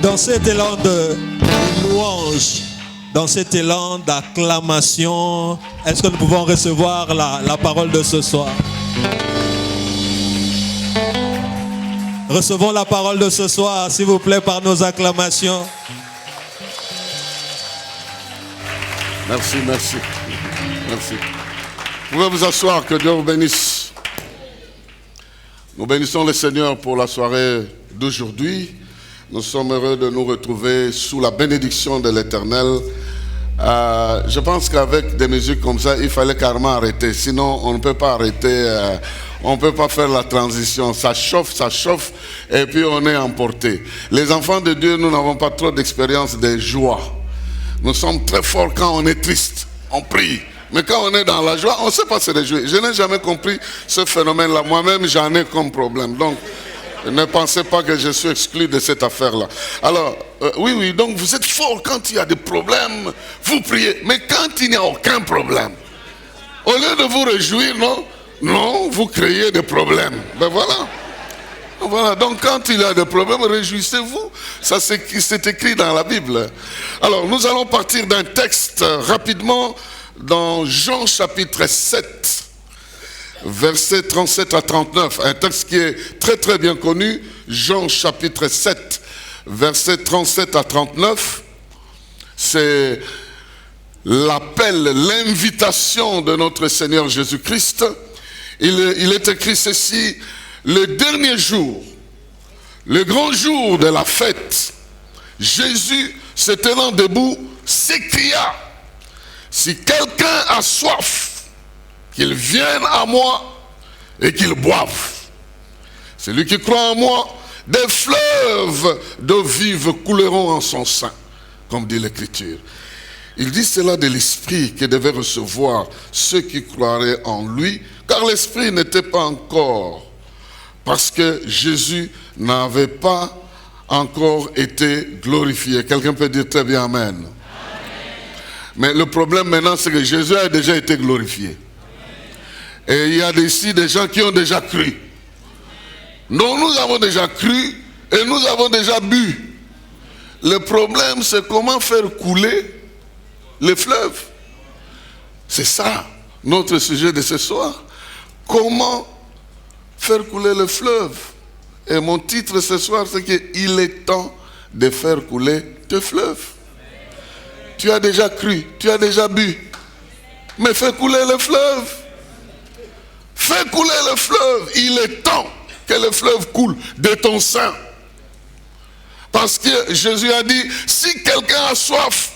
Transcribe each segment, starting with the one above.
Dans cet élan de louange, dans cet élan d'acclamation, est-ce que nous pouvons recevoir la parole de ce soir? Recevons la parole de ce soir, s'il vous plaît, par nos acclamations. Merci, merci. Merci. Vous pouvez vous asseoir, que Dieu vous bénisse. Nous bénissons le Seigneur pour la soirée d'aujourd'hui. Nous sommes heureux de nous retrouver sous la bénédiction de l'Éternel. Je pense qu'avec des musiques comme ça, il fallait carrément arrêter. Sinon, on ne peut pas arrêter, on ne peut pas faire la transition. Ça chauffe, et puis on est emporté. Les enfants de Dieu, nous n'avons pas trop d'expérience de joie. Nous sommes très forts quand on est triste, on prie. Mais quand on est dans la joie, on ne sait pas se réjouir. Je n'ai jamais compris ce phénomène-là. Moi-même, j'en ai comme problème. Donc, ne pensez pas que je suis exclu de cette affaire-là. Alors, oui, donc vous êtes fort quand il y a des problèmes, vous priez. Mais quand il n'y a aucun problème, au lieu de vous réjouir, non, vous créez des problèmes. Ben voilà, donc quand il y a des problèmes, réjouissez-vous. Ça, c'est écrit dans la Bible. Alors, nous allons partir d'un texte rapidement dans Jean chapitre 7. Versets 37 à 39, un texte qui est très très bien connu, Jean chapitre 7, versets 37 à 39, c'est l'appel, l'invitation de notre Seigneur Jésus-Christ. Il est écrit ceci: le dernier jour, le grand jour de la fête, Jésus, se tenant debout, s'écria: si quelqu'un a soif, qu'il vienne à moi et qu'il boive. Celui qui croit en moi, des fleuves d'eau vive couleront en son sein, comme dit l'Écriture. Il dit cela de l'Esprit que devaient recevoir ceux qui croiraient en lui, car l'Esprit n'était pas encore, parce que Jésus n'avait pas encore été glorifié. Quelqu'un peut dire très bien Amen. Amen. Mais le problème maintenant, c'est que Jésus a déjà été glorifié. Et il y a ici des gens qui ont déjà cru. Donc nous avons déjà cru et nous avons déjà bu. Le problème, c'est comment faire couler les fleuves. C'est ça notre sujet de ce soir. Comment faire couler le fleuve. Et mon titre ce soir, c'est qu'il est temps de faire couler tes fleuves. Tu as déjà cru, tu as déjà bu. Mais fais couler le fleuve. Fais couler le fleuve. Il est temps que le fleuve coule de ton sein. Parce que Jésus a dit, si quelqu'un a soif,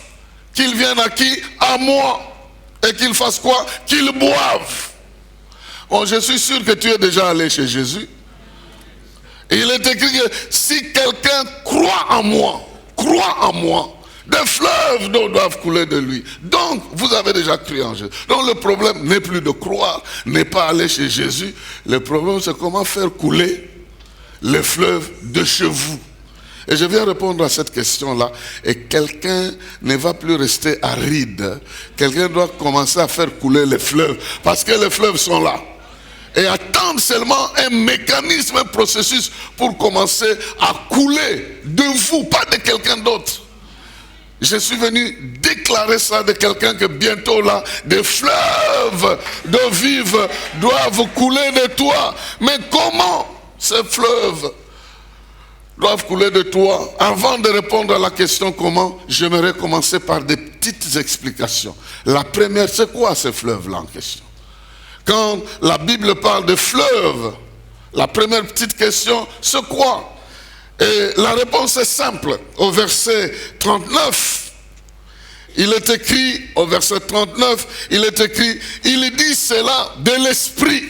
qu'il vienne à qui? À moi. Et qu'il fasse quoi? Qu'il boive. Bon, je suis sûr que tu es déjà allé chez Jésus. Et il est écrit que si quelqu'un croit en moi, des fleuves d'eau doivent couler de lui. Donc, vous avez déjà cru en Jésus. Donc, le problème n'est plus de croire, n'est pas aller chez Jésus. Le problème, c'est comment faire couler les fleuves de chez vous. Et je viens répondre à cette question-là. Et quelqu'un ne va plus rester aride. Quelqu'un doit commencer à faire couler les fleuves. Parce que les fleuves sont là. Et attendre seulement un mécanisme, un processus pour commencer à couler de vous, pas de quelqu'un d'autre. Je suis venu déclarer ça de quelqu'un que bientôt là, des fleuves d'eau vive doivent couler de toi. Mais comment ces fleuves doivent couler de toi? Avant de répondre à la question comment, j'aimerais commencer par des petites explications. La première, c'est quoi ces fleuves-là en question? Quand la Bible parle de fleuves, la première petite question, c'est quoi? Et la réponse est simple. Au verset 39, il est écrit, au verset 39, il est écrit, il dit cela de l'Esprit,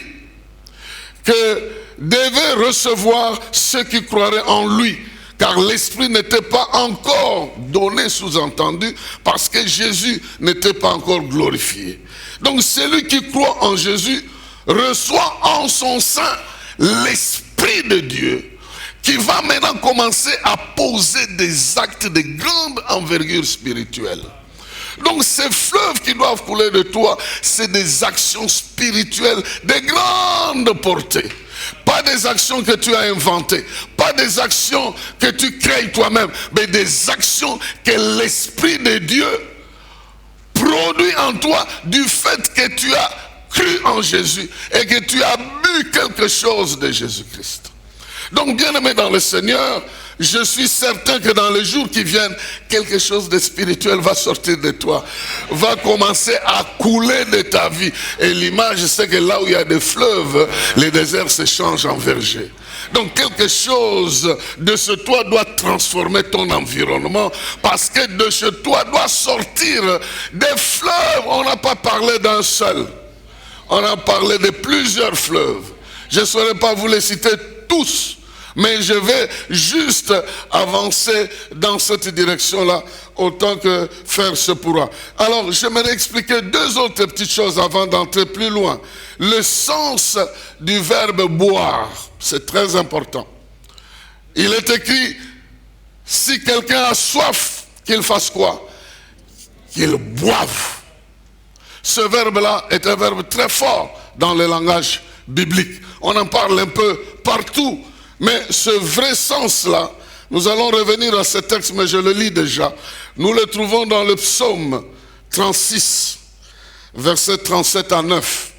que devaient recevoir ceux qui croiraient en lui. Car l'Esprit n'était pas encore donné, sous-entendu, parce que Jésus n'était pas encore glorifié. Donc celui qui croit en Jésus reçoit en son sein l'Esprit de Dieu, qui va maintenant commencer à poser des actes de grande envergure spirituelle. Donc ces fleuves qui doivent couler de toi, c'est des actions spirituelles de grande portée. Pas Pas des actions que tu as inventées, pas des actions que tu crées toi-même, mais des actions que l'Esprit de Dieu produit en toi du fait que tu as cru en Jésus et que tu as bu quelque chose de Jésus-Christ. Donc, bien-aimé dans le Seigneur, je suis certain que dans les jours qui viennent, quelque chose de spirituel va sortir de toi, va commencer à couler de ta vie. Et l'image, c'est que là où il y a des fleuves, les déserts se changent en vergers. Donc quelque chose de ce toit doit transformer ton environnement, parce que de ce toit doit sortir des fleuves. On n'a pas parlé d'un seul, on a parlé de plusieurs fleuves. Je ne saurais pas vous les citer tous, mais je vais juste avancer dans cette direction-là, autant que faire se pourra. Alors, j'aimerais expliquer deux autres petites choses avant d'entrer plus loin. Le sens du verbe boire, c'est très important. Il est écrit, si quelqu'un a soif, qu'il fasse quoi? Qu'il boive. Ce verbe-là est un verbe très fort dans le langage biblique. On en parle un peu partout. Mais ce vrai sens-là, nous allons revenir à ce texte, mais je le lis déjà. Nous le trouvons dans le psaume 36, versets 37 à 9.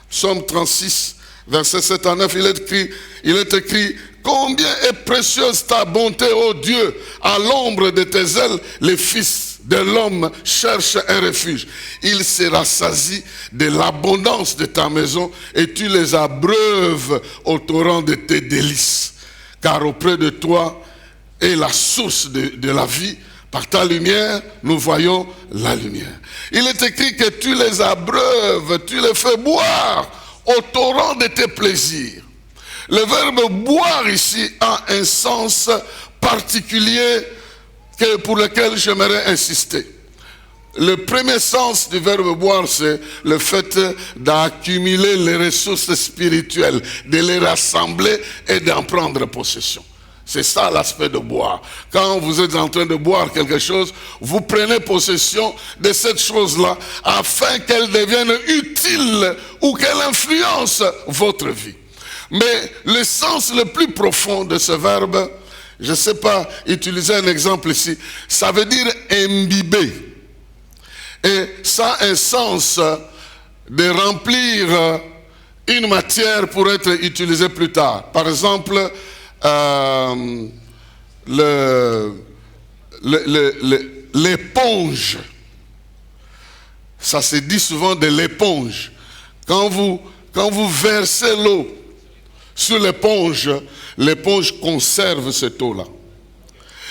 Psaume 36, versets 7 à 9, il est écrit, « Combien est précieuse ta bonté, ô Dieu, à l'ombre de tes ailes, les fils de l'homme cherchent un refuge. Il se rassasie de l'abondance de ta maison et tu les abreuves au torrent de tes délices. Car auprès de toi est la source de la vie. Par ta lumière, nous voyons la lumière. » Il est écrit que tu les abreuves, tu les fais boire au torrent de tes plaisirs. Le verbe boire ici a un sens particulier pour lequel j'aimerais insister. Le premier sens du verbe boire, c'est le fait d'accumuler les ressources spirituelles, de les rassembler et d'en prendre possession. C'est ça l'aspect de boire. Quand vous êtes en train de boire quelque chose, vous prenez possession de cette chose-là afin qu'elle devienne utile ou qu'elle influence votre vie. Mais le sens le plus profond de ce verbe, je ne sais pas utiliser un exemple ici, ça veut dire imbiber. Et ça a un sens de remplir une matière pour être utilisée plus tard. Par exemple, l'éponge. Ça se dit souvent de l'éponge. Quand vous versez l'eau sur l'éponge, l'éponge conserve cette eau-là.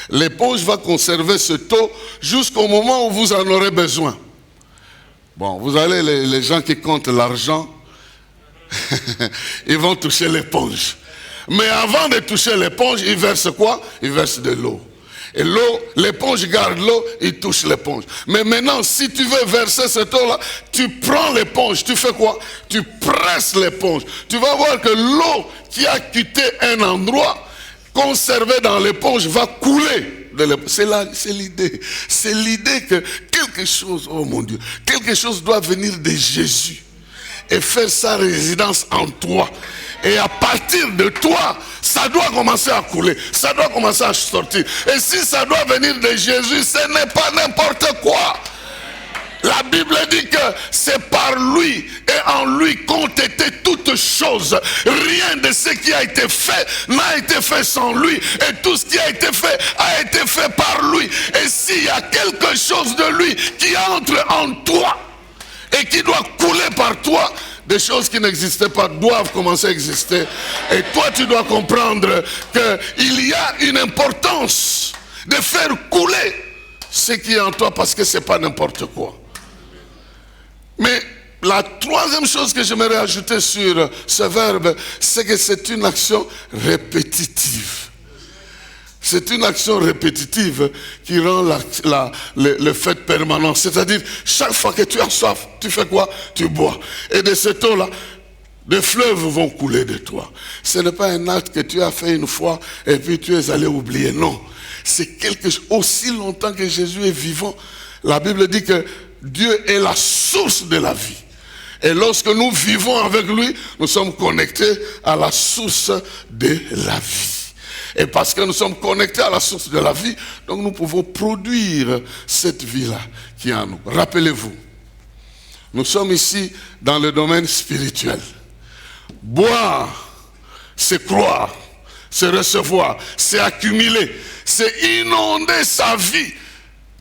L'éponge va conserver cette eau jusqu'au moment où vous en aurez besoin. Bon, vous allez, les gens qui comptent l'argent, ils vont toucher l'éponge. Mais avant de toucher l'éponge, ils versent quoi? Ils versent de l'eau. Et l'eau, l'éponge garde l'eau, il touche l'éponge. Mais maintenant, si tu veux verser cette eau-là, tu prends l'éponge, tu fais quoi? Tu presses l'éponge. Tu vas voir que l'eau qui a quitté un endroit, conservée dans l'éponge, va couler. C'est l'idée. C'est l'idée que quelque chose, oh mon Dieu, quelque chose doit venir de Jésus et faire sa résidence en toi. Et à partir de toi, ça doit commencer à couler, ça doit commencer à sortir. Et si ça doit venir de Jésus, ce n'est pas n'importe quoi. La Bible dit que c'est par lui et en lui qu'ont été toutes choses. Rien de ce qui a été fait n'a été fait sans lui. Et tout ce qui a été fait par lui. Et s'il y a quelque chose de lui qui entre en toi et qui doit couler par toi, des choses qui n'existaient pas doivent commencer à exister. Et toi, tu dois comprendre qu'il y a une importance de faire couler ce qui est en toi, parce que ce n'est pas n'importe quoi. Mais la troisième chose que j'aimerais ajouter sur ce verbe, c'est que c'est une action répétitive. C'est une action répétitive qui rend le fait permanent. C'est-à-dire, chaque fois que tu as soif, tu fais quoi? Tu bois. Et de cette eau-là, des fleuves vont couler de toi. Ce n'est pas un acte que tu as fait une fois et puis tu es allé oublier. Non. C'est quelque chose. Aussi longtemps que Jésus est vivant, la Bible dit que Dieu est la source de la vie. Et lorsque nous vivons avec lui, nous sommes connectés à la source de la vie. Et parce que nous sommes connectés à la source de la vie, donc nous pouvons produire cette vie-là qui est en nous. Rappelez-vous, nous sommes ici dans le domaine spirituel. Boire, c'est croire, c'est recevoir, c'est accumuler, c'est inonder sa vie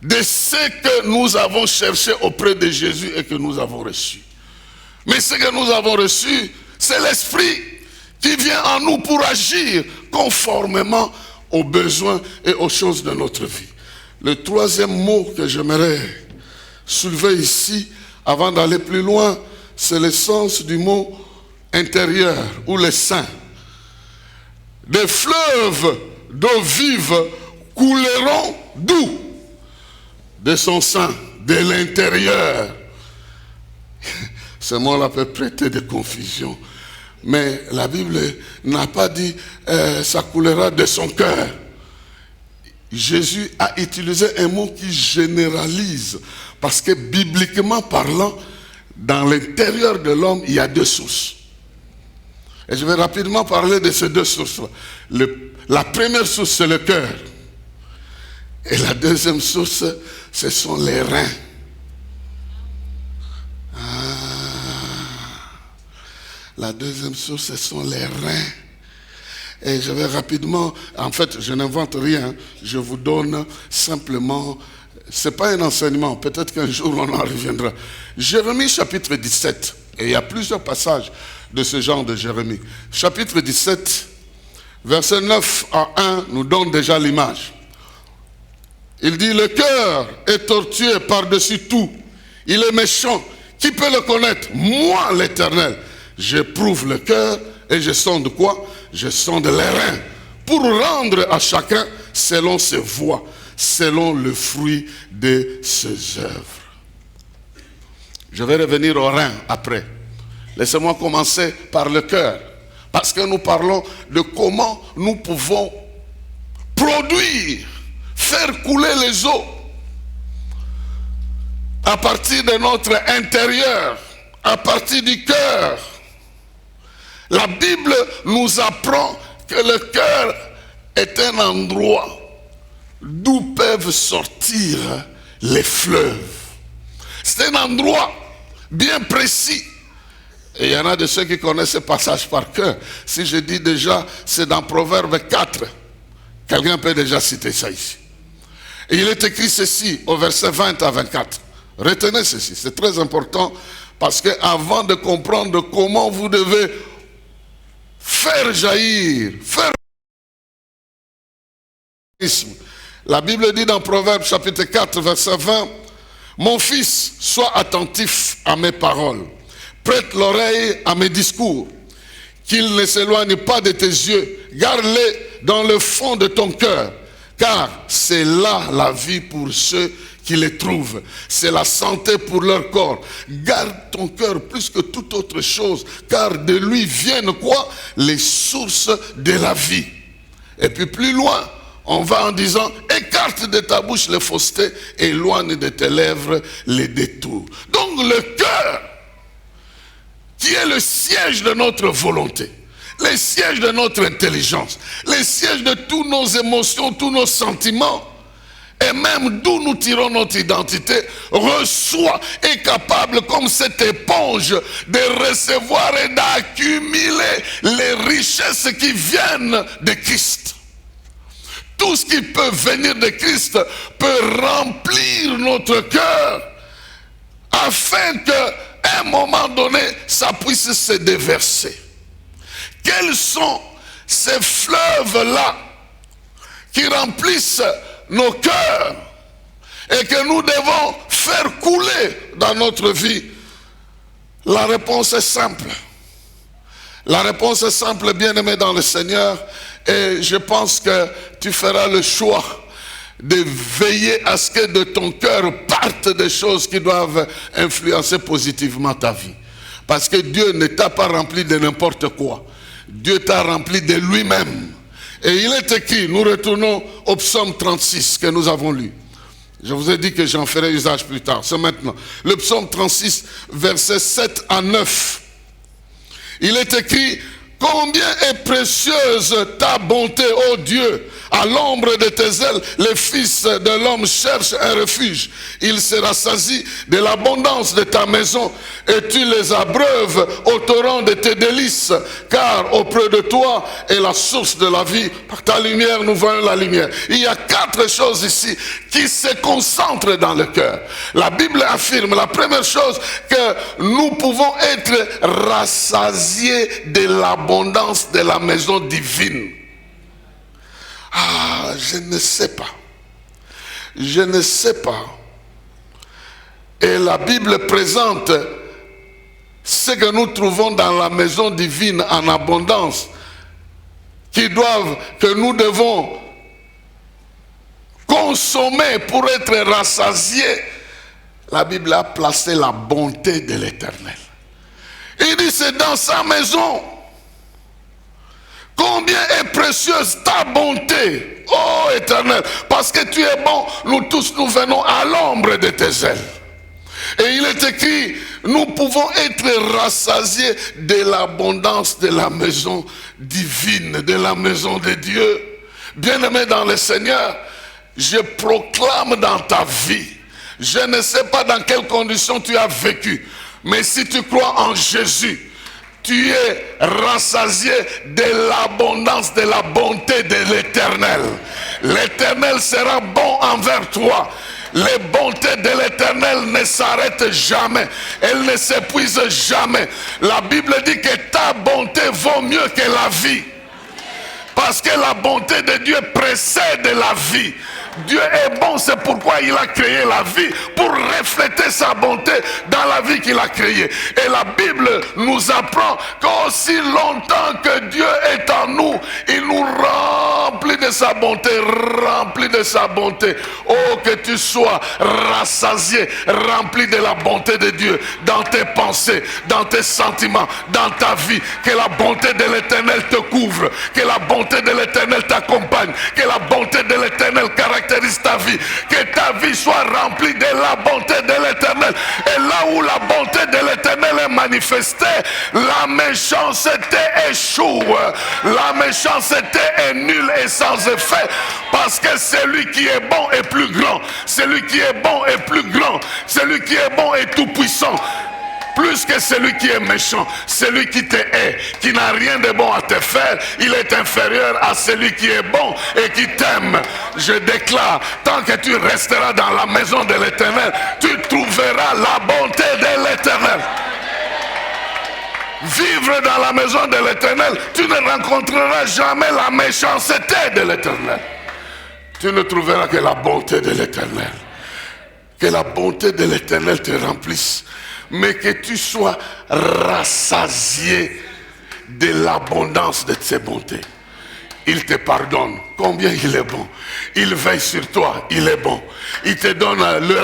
de ce que nous avons cherché auprès de Jésus et que nous avons reçu. Mais ce que nous avons reçu, c'est l'Esprit qui vient en nous pour agir conformément aux besoins et aux choses de notre vie. Le troisième mot que j'aimerais soulever ici, avant d'aller plus loin, c'est le sens du mot intérieur ou le sein. Des fleuves d'eau vive couleront d'où? De son sein, de l'intérieur. Ce mot-là peut prêter de confusion. Mais la Bible n'a pas dit ça coulera de son cœur. Jésus a utilisé un mot qui généralise. Parce que bibliquement parlant, dans l'intérieur de l'homme, il y a deux sources. Et je vais rapidement parler de ces deux sources-là. La première source, c'est le cœur. Et la deuxième source, ce sont les reins. La deuxième source, ce sont les reins. Et je vais rapidement, en fait, je n'invente rien, je vous donne simplement, ce n'est pas un enseignement, peut-être qu'un jour on en reviendra. Jérémie chapitre 17, et il y a plusieurs passages de ce genre de Jérémie. Chapitre 17, verset 9 à 1, nous donne déjà l'image. Il dit, le cœur est tortueux par-dessus tout, il est méchant, qui peut le connaître? Moi, l'Éternel. J'éprouve le cœur et je sonde quoi? Je sonde les reins pour rendre à chacun selon ses voies, selon le fruit de ses œuvres. Je vais revenir aux reins après. Laissez-moi commencer par le cœur, parce que nous parlons de comment nous pouvons produire, faire couler les eaux à partir de notre intérieur, à partir du cœur. La Bible nous apprend que le cœur est un endroit d'où peuvent sortir les fleuves. C'est un endroit bien précis. Et il y en a de ceux qui connaissent ce passage par cœur. Si je dis déjà, c'est dans Proverbe 4. Quelqu'un peut déjà citer ça ici. Et il est écrit ceci au verset 20 à 24. Retenez ceci, c'est très important, parce que avant de comprendre comment vous devez faire jaillir, la Bible dit dans Proverbes chapitre 4 verset 20, mon fils, sois attentif à mes paroles, prête l'oreille à mes discours, qu'ils ne s'éloignent pas de tes yeux, garde-les dans le fond de ton cœur, car c'est là la vie pour ceux qui les trouvent, c'est la santé pour leur corps. Garde ton cœur plus que toute autre chose, car de lui viennent quoi? Les sources de la vie. Et puis plus loin, on va en disant, écarte de ta bouche les faussetés, éloigne de tes lèvres les détours. Donc le cœur, qui est le siège de notre volonté, le siège de notre intelligence, le siège de toutes nos émotions, tous nos sentiments, et même d'où nous tirons notre identité, reçoit, est capable comme cette éponge de recevoir et d'accumuler les richesses qui viennent de Christ. Tout ce qui peut venir de Christ peut remplir notre cœur afin qu'à un moment donné, ça puisse se déverser. Quels sont ces fleuves-là qui remplissent nos cœurs et que nous devons faire couler dans notre vie? La réponse est simple. La réponse est simple, bien-aimé dans le Seigneur, et je pense que tu feras le choix de veiller à ce que de ton cœur partent des choses qui doivent influencer positivement ta vie. Parce que Dieu ne t'a pas rempli de n'importe quoi. Dieu t'a rempli de lui-même. Et il est écrit, nous retournons au psaume 36 que nous avons lu. Je vous ai dit que j'en ferai usage plus tard. C'est maintenant. Le psaume 36, versets 7 à 9. Il est écrit: combien est précieuse ta bonté, ô Dieu! À l'ombre de tes ailes, les fils de l'homme cherchent un refuge. Il se rassasie de l'abondance de ta maison et tu les abreuves au torrent de tes délices. Car auprès de toi est la source de la vie. Par ta lumière, nous voyons la lumière. Il y a 4 choses ici qui se concentrent dans le cœur. La Bible affirme, la première chose, que nous pouvons être rassasiés de l'abondance de la maison divine. Ah, je ne sais pas. Je ne sais pas. Et la Bible présente ce que nous trouvons dans la maison divine en abondance, que nous devons consommer pour être rassasiés. La Bible a placé la bonté de l'Éternel. Il dit, c'est dans sa maison. Combien est précieuse ta bonté, ô Éternel, parce que tu es bon, nous tous nous venons à l'ombre de tes ailes. Et il est écrit, nous pouvons être rassasiés de l'abondance de la maison divine, de la maison de Dieu. Bien-aimé dans le Seigneur, je proclame dans ta vie, je ne sais pas dans quelles conditions tu as vécu, mais si tu crois en Jésus, tu es rassasié de l'abondance de la bonté de l'Éternel. L'Éternel sera bon envers toi. Les bontés de l'Éternel ne s'arrêtent jamais. Elles ne s'épuisent jamais. La Bible dit que ta bonté vaut mieux que la vie. Parce que la bonté de Dieu précède la vie. Dieu est bon, c'est pourquoi il a créé la vie, pour refléter sa bonté dans la vie qu'il a créée. Et la Bible nous apprend qu'aussi longtemps que Dieu est en nous, il nous remplit de sa bonté, rempli de sa bonté. Oh, que tu sois rassasié, rempli de la bonté de Dieu dans tes pensées, dans tes sentiments, dans ta vie. Que la bonté de l'Éternel te couvre, que la bonté de l'Éternel t'accompagne, que la bonté de l'Éternel caractérise ta vie, que ta vie soit remplie de la bonté de l'Éternel. Et là où la bonté de l'Éternel est manifestée, la méchanceté échoue, la méchanceté est nulle et sans effet, parce que celui qui est bon est plus grand, celui qui est bon est plus grand, celui qui est bon est tout puissant. Plus que celui qui est méchant, celui qui te hait, qui n'a rien de bon à te faire, il est inférieur à celui qui est bon et qui t'aime. Je déclare, tant que tu resteras dans la maison de l'Éternel, tu trouveras la bonté de l'Éternel. Vivre dans la maison de l'Éternel, tu ne rencontreras jamais la méchanceté de l'Éternel. Tu ne trouveras que la bonté de l'Éternel. Que la bonté de l'Éternel te remplisse. Mais que tu sois rassasié de l'abondance de ses bontés. Il te pardonne. Combien il est bon. Il veille sur toi. Il est bon. Il te donne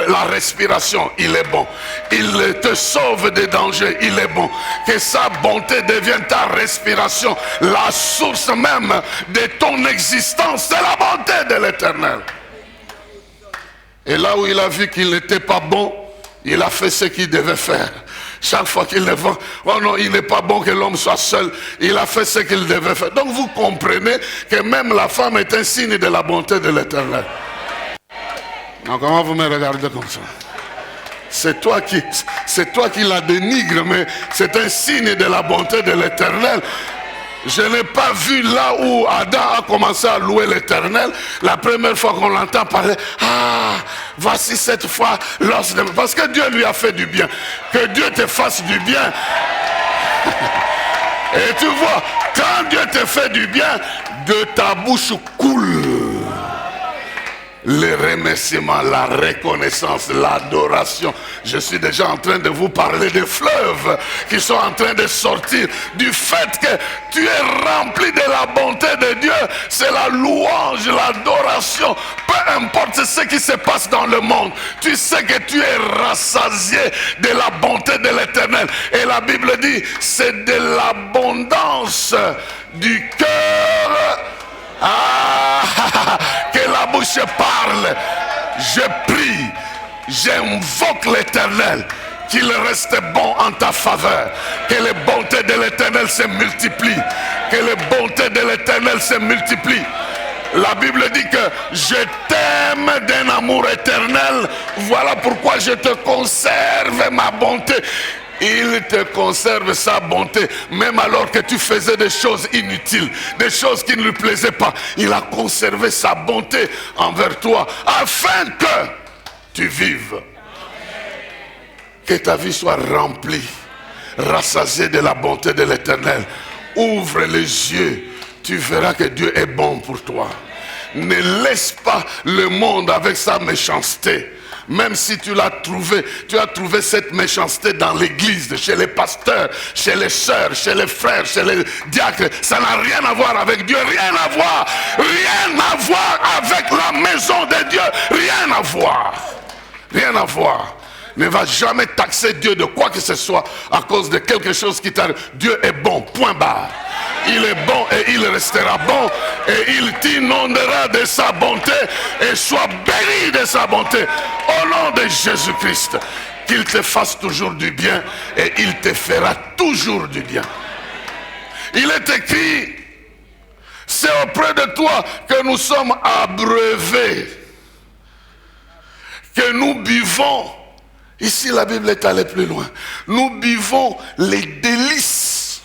la respiration. Il est bon. Il te sauve des dangers. Il est bon. Que sa bonté devienne ta respiration. La source même de ton existence. C'est la bonté de l'Éternel. Et là où il a vu qu'il n'était pas bon, il a fait ce qu'il devait faire. Chaque fois qu'il le voit, oh non, il n'est pas bon que l'homme soit seul. Il a fait ce qu'il devait faire. Donc vous comprenez que même la femme est un signe de la bonté de l'Éternel. Donc comment vous me regardez comme ça? C'est toi qui la dénigre, mais c'est un signe de la bonté de l'Éternel. Je n'ai pas vu là où Adam a commencé à louer l'Éternel. La première fois qu'on l'entend parler, ah, voici cette fois, parce que Dieu lui a fait du bien. Que Dieu te fasse du bien. Et tu vois, quand Dieu te fait du bien, de ta bouche coule les remerciements, la reconnaissance, l'adoration. Je suis déjà en train de vous parler des fleuves qui sont en train de sortir du fait que tu es rempli de la bonté de Dieu. C'est la louange, l'adoration. Peu importe ce qui se passe dans le monde, tu sais que tu es rassasié de la bonté de l'Éternel. Et la Bible dit, c'est de l'abondance du cœur. Ah, que la bouche parle. Je prie, j'invoque l'Éternel, qu'il reste bon en ta faveur, que les bontés de l'Éternel se multiplient, que les bontés de l'Éternel se multiplient. La Bible dit que je t'aime d'un amour éternel, voilà pourquoi je te conserve ma bonté. Il te conserve sa bonté, même alors que tu faisais des choses inutiles, des choses qui ne lui plaisaient pas. Il a conservé sa bonté envers toi, afin que tu vives. Que ta vie soit remplie, rassasiée de la bonté de l'Éternel. Ouvre les yeux, tu verras que Dieu est bon pour toi. Ne laisse pas le monde avec sa méchanceté. Même si tu l'as trouvé, tu as trouvé cette méchanceté dans l'église, chez les pasteurs, chez les sœurs, chez les frères, chez les diacres. Ça n'a rien à voir avec Dieu, rien à voir. Rien à voir avec la maison de Dieu. Rien à voir. Rien à voir. Ne va jamais taxer Dieu de quoi que ce soit à cause de quelque chose qui t'arrive. Dieu est bon, point barre. Il est bon et il restera bon et il t'inondera de sa bonté et sois béni de sa bonté. Au nom de Jésus-Christ, qu'il te fasse toujours du bien et il te fera toujours du bien. Il est écrit, c'est auprès de toi que nous sommes abreuvés, que nous buvons. Ici, la Bible est allée plus loin. Nous buvons les délices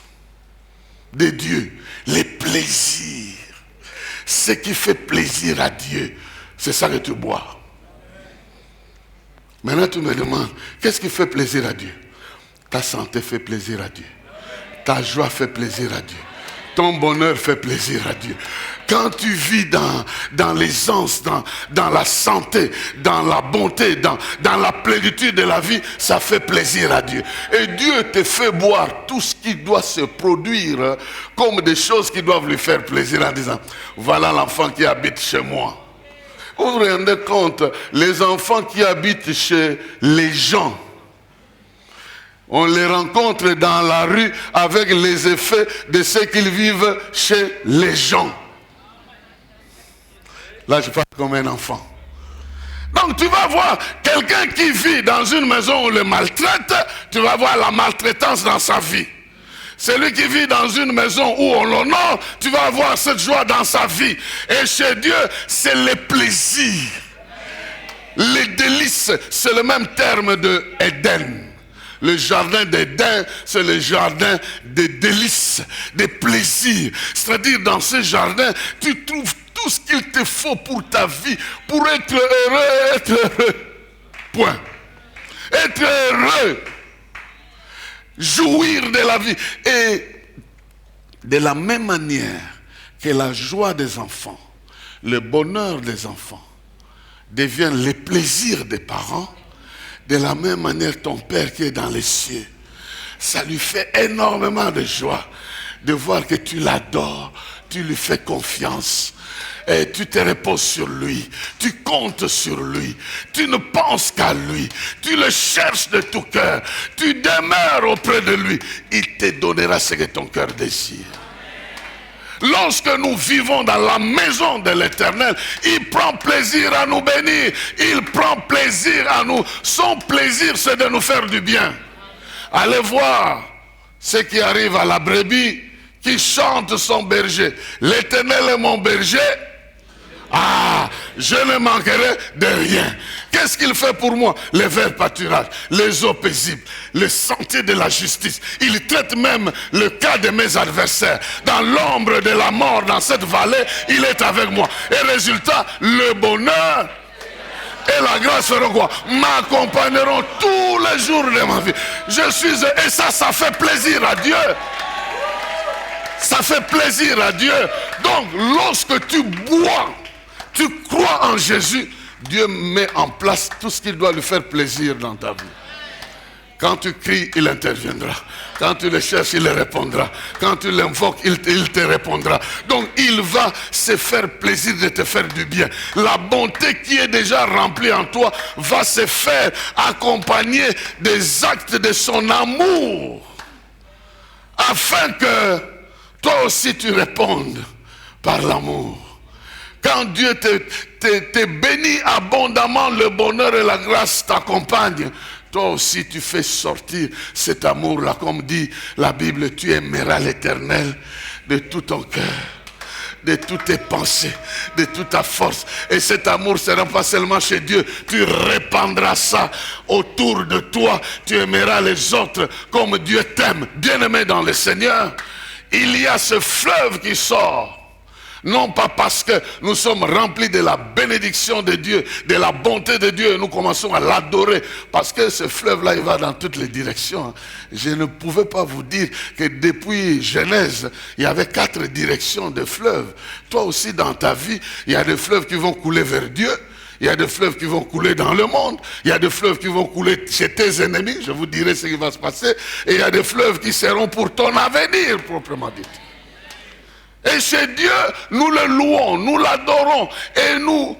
de Dieu, les plaisirs. Ce qui fait plaisir à Dieu, c'est ça que tu bois. Maintenant, tu me demandes, qu'est-ce qui fait plaisir à Dieu? Ta santé fait plaisir à Dieu. Ta joie fait plaisir à Dieu. Ton bonheur fait plaisir à Dieu. Quand tu vis dans l'aisance, dans la santé, dans la bonté, dans la plénitude de la vie, ça fait plaisir à Dieu. Et Dieu te fait boire tout ce qui doit se produire comme des choses qui doivent lui faire plaisir en disant, voilà l'enfant qui habite chez moi. Vous vous rendez compte, les enfants qui habitent chez les gens, on les rencontre dans la rue avec les effets de ce qu'ils vivent chez les gens. Là, je parle comme un enfant. Donc, tu vas voir quelqu'un qui vit dans une maison où on le maltraite, tu vas voir la maltraitance dans sa vie. Celui qui vit dans une maison où on l'honore, tu vas avoir cette joie dans sa vie. Et chez Dieu, c'est le plaisir. Les délices, c'est le même terme de Éden. Le jardin d'Éden, c'est le jardin des délices, des plaisirs. C'est-à-dire, dans ce jardin, tu trouves tout ce qu'il te faut pour ta vie, pour être heureux, être heureux. Point. Être heureux. Jouir de la vie. Et de la même manière que la joie des enfants, le bonheur des enfants, devient le plaisir des parents, de la même manière, ton Père qui est dans les cieux, ça lui fait énormément de joie de voir que tu l'adores, tu lui fais confiance, et tu te reposes sur lui, tu comptes sur lui, tu ne penses qu'à lui, tu le cherches de tout cœur, tu demeures auprès de lui, il te donnera ce que ton cœur désire. Lorsque nous vivons dans la maison de l'Éternel, il prend plaisir à nous bénir. Il prend plaisir à nous. Son plaisir, c'est de nous faire du bien. Allez voir ce qui arrive à la brebis qui chante son berger. L'Éternel est mon berger. Ah, je ne manquerai de rien. Qu'est-ce qu'il fait pour moi? Les verts pâturages, les eaux paisibles, le sentier de la justice. Il traite même le cas de mes adversaires. Dans l'ombre de la mort, dans cette vallée, il est avec moi. Et résultat, le bonheur et la grâce feront quoi? M'accompagneront tous les jours de ma vie. Je suis, et ça fait plaisir à Dieu. Ça fait plaisir à Dieu. Donc, lorsque tu bois, tu crois en Jésus, Dieu met en place tout ce qu'il doit lui faire plaisir dans ta vie. Quand tu cries, il interviendra. Quand tu le cherches, il répondra. Quand tu l'invoques, il te répondra. Donc, il va se faire plaisir de te faire du bien. La bonté qui est déjà remplie en toi va se faire accompagner des actes de son amour. Afin que toi aussi tu répondes par l'amour. Quand quand Dieu te bénit abondamment, le bonheur et la grâce t'accompagnent. Toi aussi, tu fais sortir cet amour-là. Comme dit la Bible, tu aimeras l'Éternel de tout ton cœur, de toutes tes pensées, de toute ta force. Et cet amour ne sera pas seulement chez Dieu. Tu répandras ça autour de toi. Tu aimeras les autres comme Dieu t'aime. Bien-aimé dans le Seigneur, il y a ce fleuve qui sort. Non pas parce que nous sommes remplis de la bénédiction de Dieu, de la bonté de Dieu, et nous commençons à l'adorer. Parce que ce fleuve-là, il va dans toutes les directions. Je ne pouvais pas vous dire que depuis Genèse, il y avait 4 directions de fleuves. Toi aussi, dans ta vie, il y a des fleuves qui vont couler vers Dieu. Il y a des fleuves qui vont couler dans le monde. Il y a des fleuves qui vont couler chez tes ennemis. Je vous dirai ce qui va se passer. Et il y a des fleuves qui seront pour ton avenir, proprement dit. Et chez Dieu, nous le louons, nous l'adorons et nous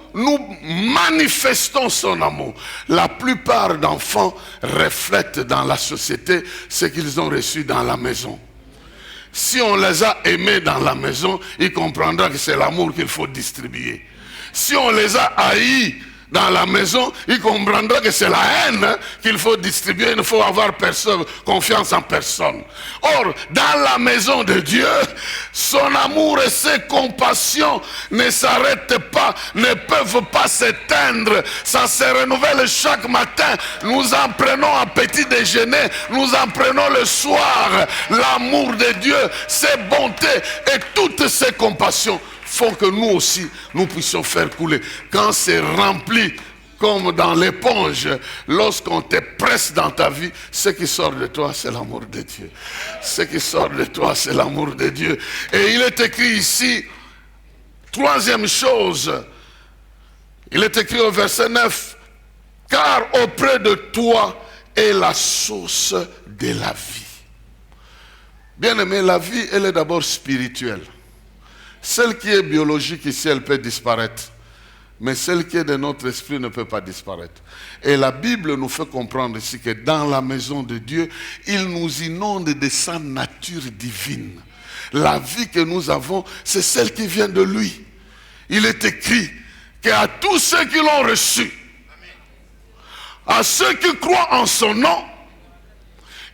manifestons son amour. La plupart d'enfants reflètent dans la société ce qu'ils ont reçu dans la maison. Si on les a aimés dans la maison, ils comprendront que c'est l'amour qu'il faut distribuer. Si on les a haïs dans la maison, il comprendra que c'est la haine qu'il faut distribuer. Il ne faut avoir confiance en personne. Or, dans la maison de Dieu, son amour et ses compassions ne s'arrêtent pas, ne peuvent pas s'éteindre. Ça se renouvelle chaque matin. Nous en prenons un petit déjeuner, nous en prenons le soir. L'amour de Dieu, ses bontés et toutes ses compassions font que nous aussi, nous puissions faire couler. Quand c'est rempli, comme dans l'éponge, lorsqu'on te presse dans ta vie, ce qui sort de toi, c'est l'amour de Dieu. Ce qui sort de toi, c'est l'amour de Dieu. Et il est écrit ici, troisième chose, il est écrit au verset 9, « Car auprès de toi est la source de la vie. » Bien-aimé, la vie, elle est d'abord spirituelle. Celle qui est biologique ici, elle peut disparaître. Mais celle qui est de notre esprit ne peut pas disparaître. Et la Bible nous fait comprendre ici que dans la maison de Dieu, il nous inonde de sa nature divine. La vie que nous avons, c'est celle qui vient de lui. Il est écrit qu'à tous ceux qui l'ont reçu, à ceux qui croient en son nom,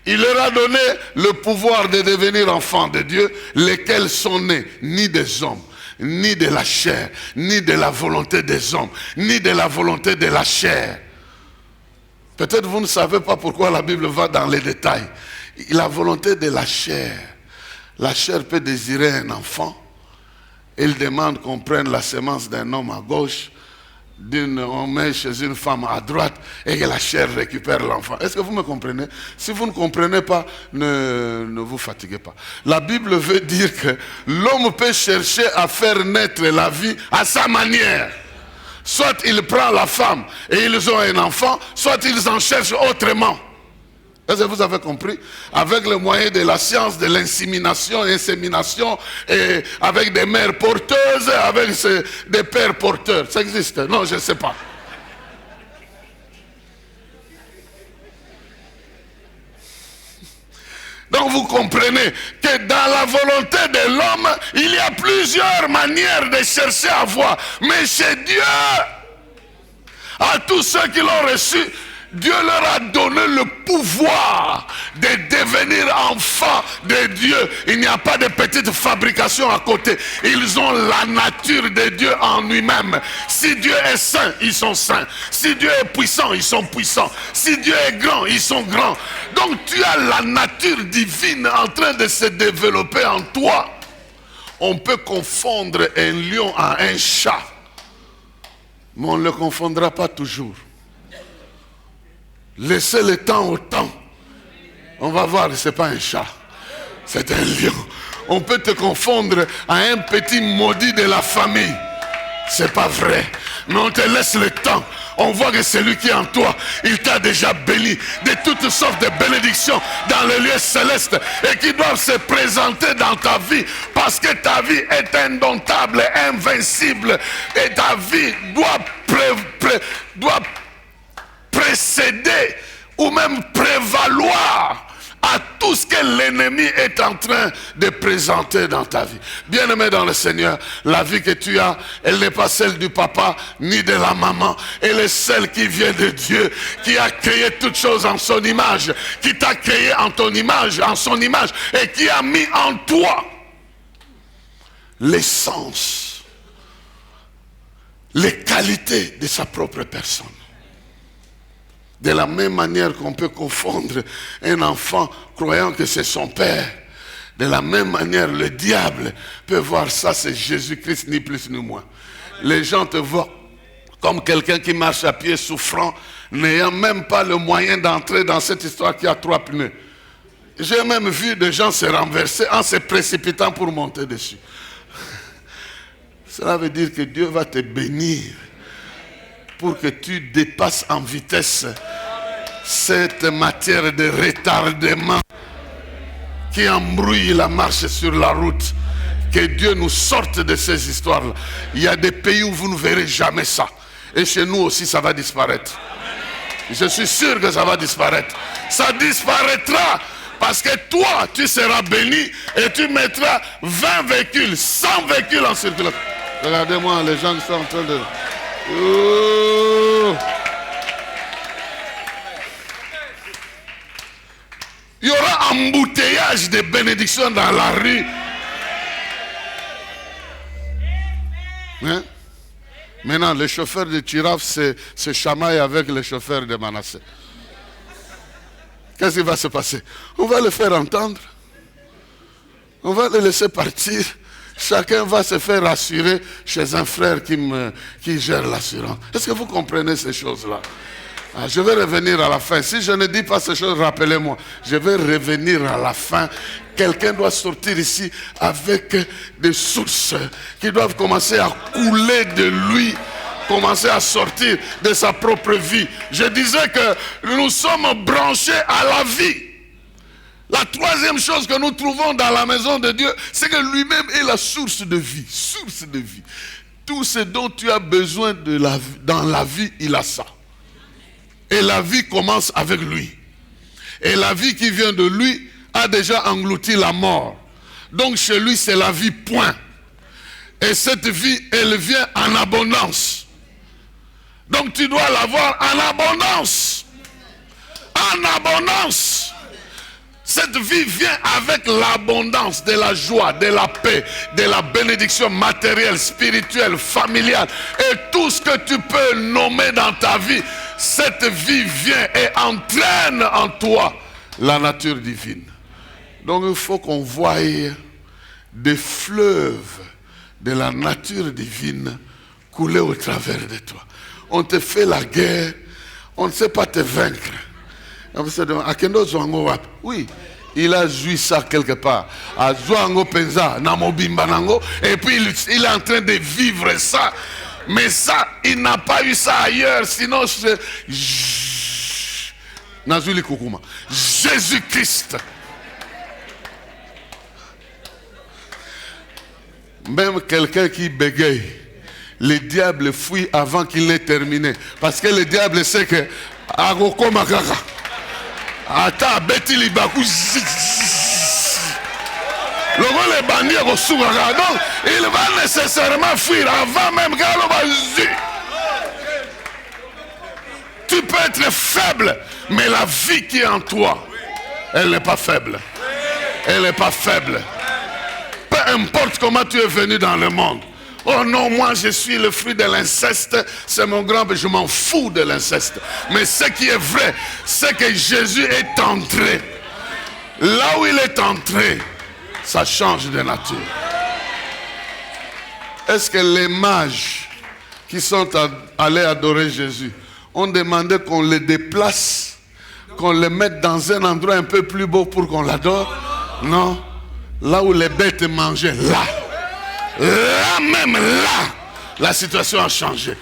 il leur a donné le pouvoir de devenir enfants de Dieu, lesquels sont nés ni des hommes, ni de la chair, ni de la volonté des hommes, ni de la volonté de la chair. Peut-être vous ne savez pas pourquoi la Bible va dans les détails. La volonté de la chair peut désirer un enfant. Il demande qu'on prenne la semence d'un homme à gauche, on met chez une femme à droite et que la chair récupère l'enfant. Est-ce que vous me comprenez? Si vous ne comprenez pas, ne vous fatiguez pas. La Bible veut dire que l'homme peut chercher à faire naître la vie à sa manière. Soit il prend la femme et ils ont un enfant, soit ils en cherchent autrement. Est-ce que vous avez compris? Avec le moyen de la science, de l'insémination, et avec des mères porteuses, avec des pères porteurs. Ça existe? Non, je ne sais pas. Donc vous comprenez que dans la volonté de l'homme, il y a plusieurs manières de chercher à voir. Mais chez Dieu, à tous ceux qui l'ont reçu, Dieu leur a donné le pouvoir de devenir enfants de Dieu. Il n'y a pas de petite fabrication à côté. Ils ont la nature de Dieu en lui-même. Si Dieu est saint, ils sont saints. Si Dieu est puissant, ils sont puissants. Si Dieu est grand, ils sont grands. Donc tu as la nature divine en train de se développer en toi. On peut confondre un lion à un chat, mais on ne le confondra pas toujours. Laissez le temps au temps. On va voir, ce n'est pas un chat, c'est un lion. On peut te confondre à un petit maudit de la famille. C'est pas vrai. Mais on te laisse le temps. On voit que celui qui est en toi, il t'a déjà béni de toutes sortes de bénédictions dans le lieu céleste et qui doivent se présenter dans ta vie parce que ta vie est indomptable, invincible et ta vie doit précéder ou même prévaloir à tout ce que l'ennemi est en train de présenter dans ta vie. Bien-aimé dans le Seigneur, la vie que tu as, elle n'est pas celle du papa ni de la maman. Elle est celle qui vient de Dieu, qui a créé toutes choses en son image, qui t'a créé en ton image, en son image, et qui a mis en toi l'essence, les qualités de sa propre personne. De la même manière qu'on peut confondre un enfant croyant que c'est son père, de la même manière le diable peut voir ça, c'est Jésus-Christ, ni plus ni moins. Les gens te voient comme quelqu'un qui marche à pied souffrant, n'ayant même pas le moyen d'entrer dans cette histoire qui a 3 pneus. J'ai même vu des gens se renverser en se précipitant pour monter dessus. Cela veut dire que Dieu va te bénir pour que tu dépasses en vitesse cette matière de retardement qui embrouille la marche sur la route. Que Dieu nous sorte de ces histoires-là. Il y a des pays où vous ne verrez jamais ça. Et chez nous aussi, ça va disparaître. Je suis sûr que ça va disparaître. Ça disparaîtra parce que toi, tu seras béni et tu mettras 20 véhicules, 100 véhicules en circulation. Regardez-moi, les gens qui sont en train de... Il y aura embouteillage de bénédictions dans la rue. Hein? Maintenant, les chauffeurs de Tiraf se chamaillent avec les chauffeurs de Manassé. Qu'est-ce qui va se passer? On va les faire entendre. On va les laisser partir. Chacun va se faire assurer chez un frère qui gère l'assurance. Est-ce que vous comprenez ces choses-là? Je vais revenir à la fin. Si je ne dis pas ces choses, rappelez-moi. Je vais revenir à la fin. Quelqu'un doit sortir ici avec des sources qui doivent commencer à couler de lui, commencer à sortir de sa propre vie. Je disais que nous sommes branchés à la vie. La troisième chose que nous trouvons dans la maison de Dieu, c'est que lui-même est la source de vie. Source de vie. Tout ce dont tu as besoin dans la vie, il a ça. Et la vie commence avec lui. Et la vie qui vient de lui a déjà englouti la mort. Donc chez lui, c'est la vie, point. Et cette vie, elle vient en abondance. Donc tu dois l'avoir en abondance. En abondance. Cette vie vient avec l'abondance de la joie, de la paix, de la bénédiction matérielle, spirituelle, familiale. Et tout ce que tu peux nommer dans ta vie, cette vie vient et entraîne en toi la nature divine. Donc il faut qu'on voie des fleuves de la nature divine couler au travers de toi. On te fait la guerre, on ne sait pas te vaincre. Oui, il a joué ça quelque part. Et puis il est en train de vivre ça. Mais ça, il n'a pas eu ça ailleurs. Sinon, c'est Jésus-Christ. Même quelqu'un qui bégaye, le diable fuit avant qu'il n'ait terminé. Parce que le diable sait que Ata beti libaku. Le les bandits donc il va nécessairement fuir avant même qu'il. Tu peux être faible, mais la vie qui est en toi, elle n'est pas faible. Elle n'est pas faible. Peu importe comment tu es venu dans le monde. Oh non, moi je suis le fruit de l'inceste, c'est mon grand, je m'en fous de l'inceste. Mais ce qui est vrai, c'est que Jésus est entré. Là où il est entré, ça change de nature. Est-ce que les mages qui sont allés adorer Jésus ont demandé qu'on les déplace, qu'on les mette dans un endroit un peu plus beau pour qu'on l'adore? Non. Là où les bêtes mangeaient, là même là, la situation a changé.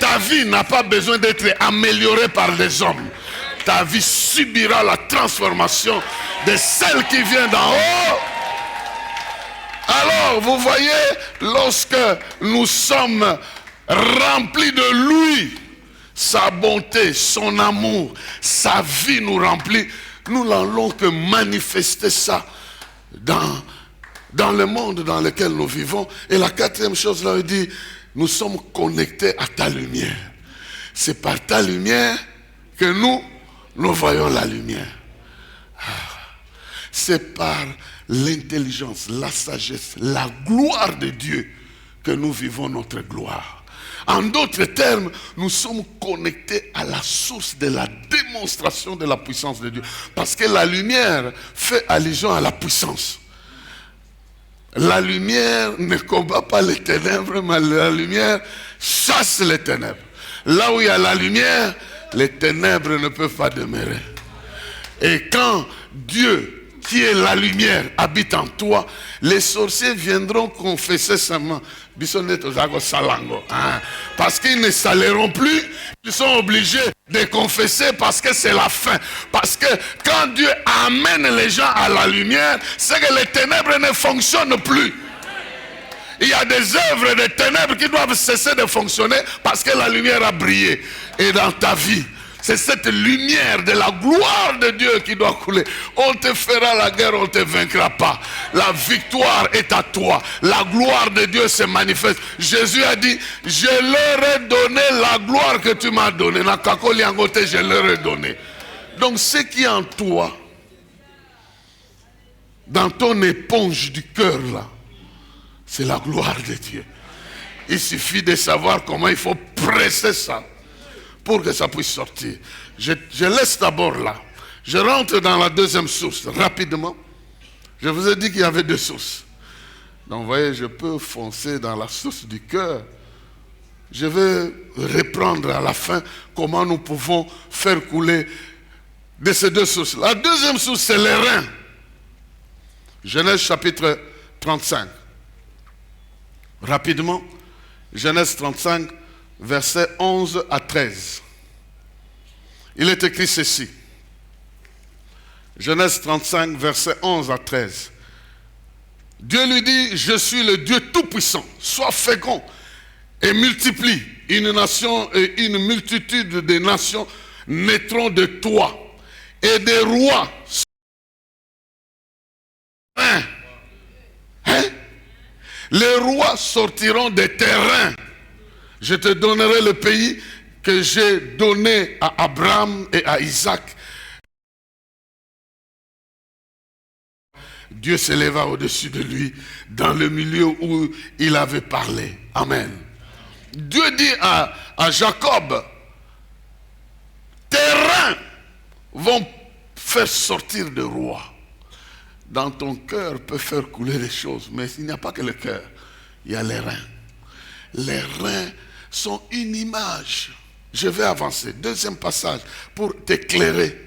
Ta vie n'a pas besoin d'être améliorée par les hommes. Ta vie subira la transformation de celle qui vient d'en haut. Alors, vous voyez, lorsque nous sommes remplis de lui, sa bonté, son amour, sa vie nous remplit, nous n'allons que manifester ça dans le monde dans lequel nous vivons. Et la quatrième chose, là, il dit, nous sommes connectés à ta lumière. C'est par ta lumière que nous voyons la lumière. C'est par l'intelligence, la sagesse, la gloire de Dieu que nous vivons notre gloire. En d'autres termes, nous sommes connectés à la source de la démonstration de la puissance de Dieu. Parce que la lumière fait allusion à la puissance. La lumière ne combat pas les ténèbres, mais la lumière chasse les ténèbres. Là où il y a la lumière, les ténèbres ne peuvent pas demeurer. Et quand Dieu, qui est la lumière, habite en toi, les sorciers viendront confesser seulement. Parce qu'ils ne saleront plus, ils sont obligés de confesser parce que c'est la fin. Parce que quand Dieu amène les gens à la lumière, c'est que les ténèbres ne fonctionnent plus. Il y a des œuvres de ténèbres qui doivent cesser de fonctionner parce que la lumière a brillé. Et dans ta vie, c'est cette lumière de la gloire de Dieu qui doit couler. On te fera la guerre, on ne te vaincra pas. La victoire est à toi. La gloire de Dieu se manifeste. Jésus a dit, je leur ai donné la gloire que tu m'as donnée. Je leur ai donné. Donc ce qui est en toi, dans ton éponge du cœur là, c'est la gloire de Dieu. Il suffit de savoir comment il faut presser ça pour que ça puisse sortir. Je laisse d'abord là. Je rentre dans la deuxième source rapidement. Je vous ai dit qu'il y avait deux sources. Donc vous voyez, je peux foncer dans la source du cœur. Je vais reprendre à la fin comment nous pouvons faire couler de ces deux sources. La deuxième source, c'est les reins. Genèse chapitre 35. Rapidement, Genèse 35, versets 11 à 13. Il est écrit ceci. Genèse 35, versets 11 à 13. Dieu lui dit, je suis le Dieu tout-puissant, sois fécond et multiplie. Une nation et une multitude de nations naîtront de toi, et des rois. Les rois sortiront des terrains. Je te donnerai le pays que j'ai donné à Abraham et à Isaac. Dieu s'éleva au-dessus de lui dans le milieu où il avait parlé. Amen. Dieu dit à Jacob, tes reins vont faire sortir de rois. Dans ton cœur peut faire couler les choses, mais il n'y a pas que le cœur, il y a les reins. Les reins sont une image. Je vais avancer. Deuxième passage pour t'éclairer.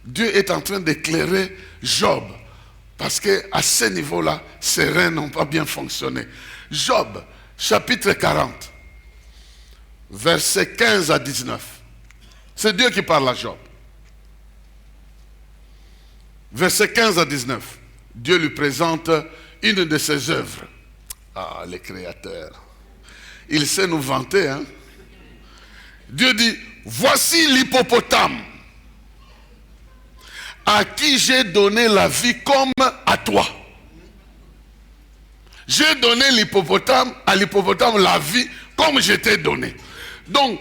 Dieu est en train d'éclairer Job. Parce qu'à ce niveau-là, ses reins n'ont pas bien fonctionné. Job, chapitre 40, versets 15 à 19. C'est Dieu qui parle à Job. Versets 15 à 19. Dieu lui présente une de ses œuvres. Ah, le Créateur. Il sait nous vanter, hein. Dieu dit, voici l'hippopotame à qui j'ai donné la vie comme à toi. J'ai donné à l'hippopotame la vie comme je t'ai donné. Donc,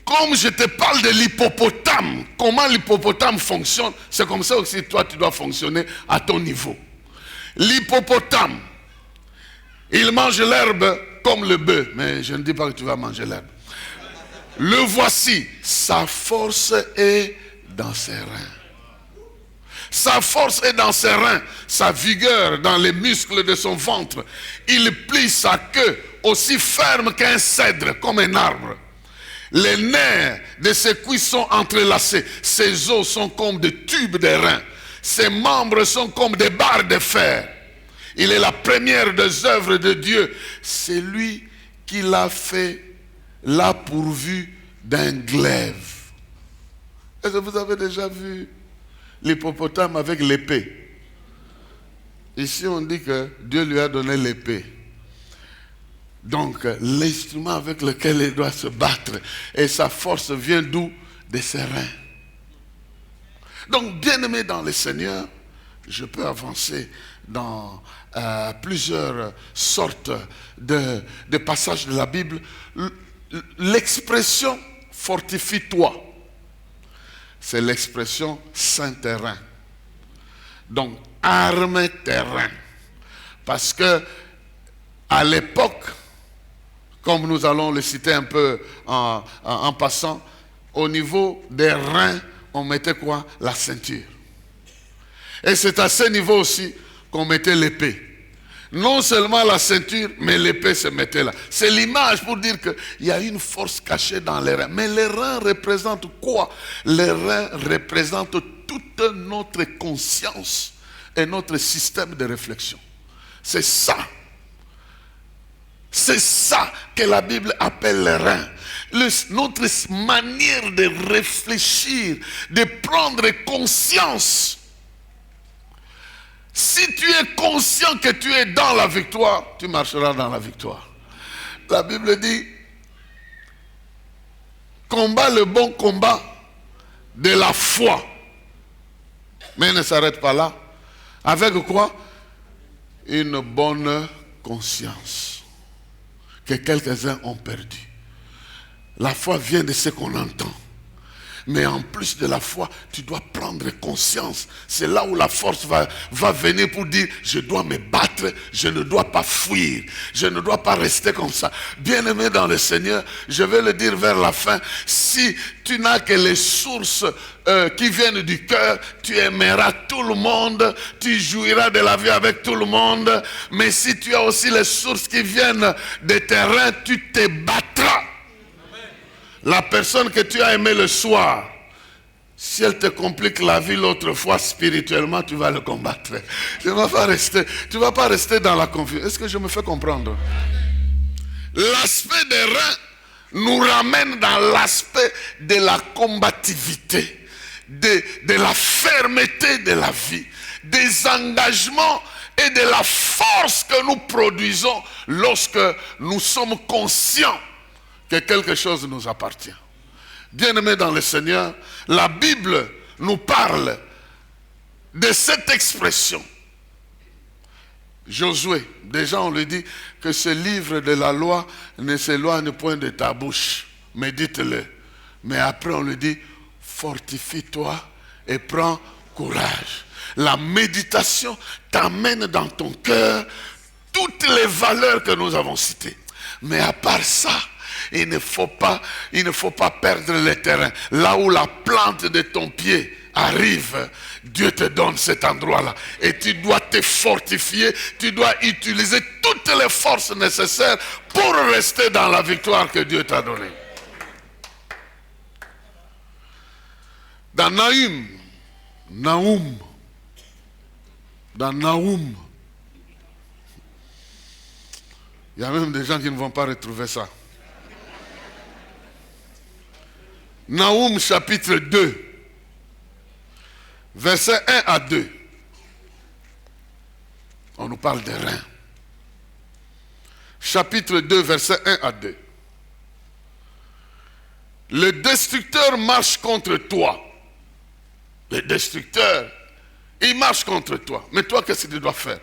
comme je te parle de l'hippopotame, comment l'hippopotame fonctionne, c'est comme ça aussi toi tu dois fonctionner à ton niveau. L'hippopotame, il mange l'herbe comme le bœuf, mais je ne dis pas que tu vas manger l'herbe. Le voici, sa force est dans ses reins. Sa force est dans ses reins, sa vigueur dans les muscles de son ventre. Il plie sa queue aussi ferme qu'un cèdre, comme un arbre. Les nerfs de ses cuisses sont entrelacés. Ses os sont comme des tubes de reins. Ses membres sont comme des barres de fer. Il est la première des œuvres de Dieu. C'est lui qui l'a fait, l'a pourvu d'un glaive. Est-ce que vous avez déjà vu l'hippopotame avec l'épée? Ici on dit que Dieu lui a donné l'épée. Donc l'instrument avec lequel il doit se battre, et sa force vient d'où? De ses reins. Donc, bien-aimé dans le Seigneur, je peux avancer dans plusieurs sortes de passages de la Bible. L'expression « fortifie-toi », c'est l'expression « saint-terrain ». Donc, arme-terrain. Parce que, à l'époque, comme nous allons le citer un peu en passant, au niveau des reins, on mettait quoi? La ceinture. Et c'est à ce niveau aussi qu'on mettait l'épée. Non seulement la ceinture, mais l'épée se mettait là. C'est l'image pour dire qu'il y a une force cachée dans les reins. Mais les reins représentent quoi? Les reins représentent toute notre conscience et notre système de réflexion. C'est ça. C'est ça que la Bible appelle les reins. Notre manière de réfléchir, de prendre conscience. Si tu es conscient que tu es dans la victoire, tu marcheras dans la victoire. La Bible dit, combat le bon combat de la foi. Mais elle ne s'arrête pas là. Avec quoi? Une bonne conscience que quelques-uns ont perdu. La foi vient de ce qu'on entend. Mais en plus de la foi, tu dois prendre conscience. C'est là où la force va venir pour dire, je dois me battre, je ne dois pas fuir, je ne dois pas rester comme ça. Bien-aimé dans le Seigneur, je vais le dire vers la fin, si tu n'as que les sources qui viennent du cœur, tu aimeras tout le monde, tu jouiras de la vie avec tout le monde, mais si tu as aussi les sources qui viennent des terrains, tu te battras. La personne que tu as aimée le soir, si elle te complique la vie l'autre fois spirituellement, tu vas le combattre. Tu ne vas pas rester dans la confusion. Est-ce que je me fais comprendre? L'aspect des reins nous ramène dans l'aspect de la combativité, de la fermeté de la vie, des engagements et de la force que nous produisons lorsque nous sommes conscients que quelque chose nous appartient. Bien-aimés dans le Seigneur, la Bible nous parle de cette expression. Josué, déjà on lui dit que ce livre de la loi ne s'éloigne point de ta bouche, médite-le. Mais après on lui dit, fortifie-toi et prends courage. La méditation t'amène dans ton cœur toutes les valeurs que nous avons citées. Mais à part ça, il ne faut pas perdre le terrain. Là où la plante de ton pied arrive, Dieu te donne cet endroit-là. Et tu dois te fortifier, tu dois utiliser toutes les forces nécessaires pour rester dans la victoire que Dieu t'a donnée. Dans Nahum, il y a même des gens qui ne vont pas retrouver ça. Nahum chapitre 2, versets 1 à 2. On nous parle des reins. Chapitre 2, versets 1 à 2. Le destructeur marche contre toi. Le destructeur, il marche contre toi. Mais toi, qu'est-ce que tu dois faire?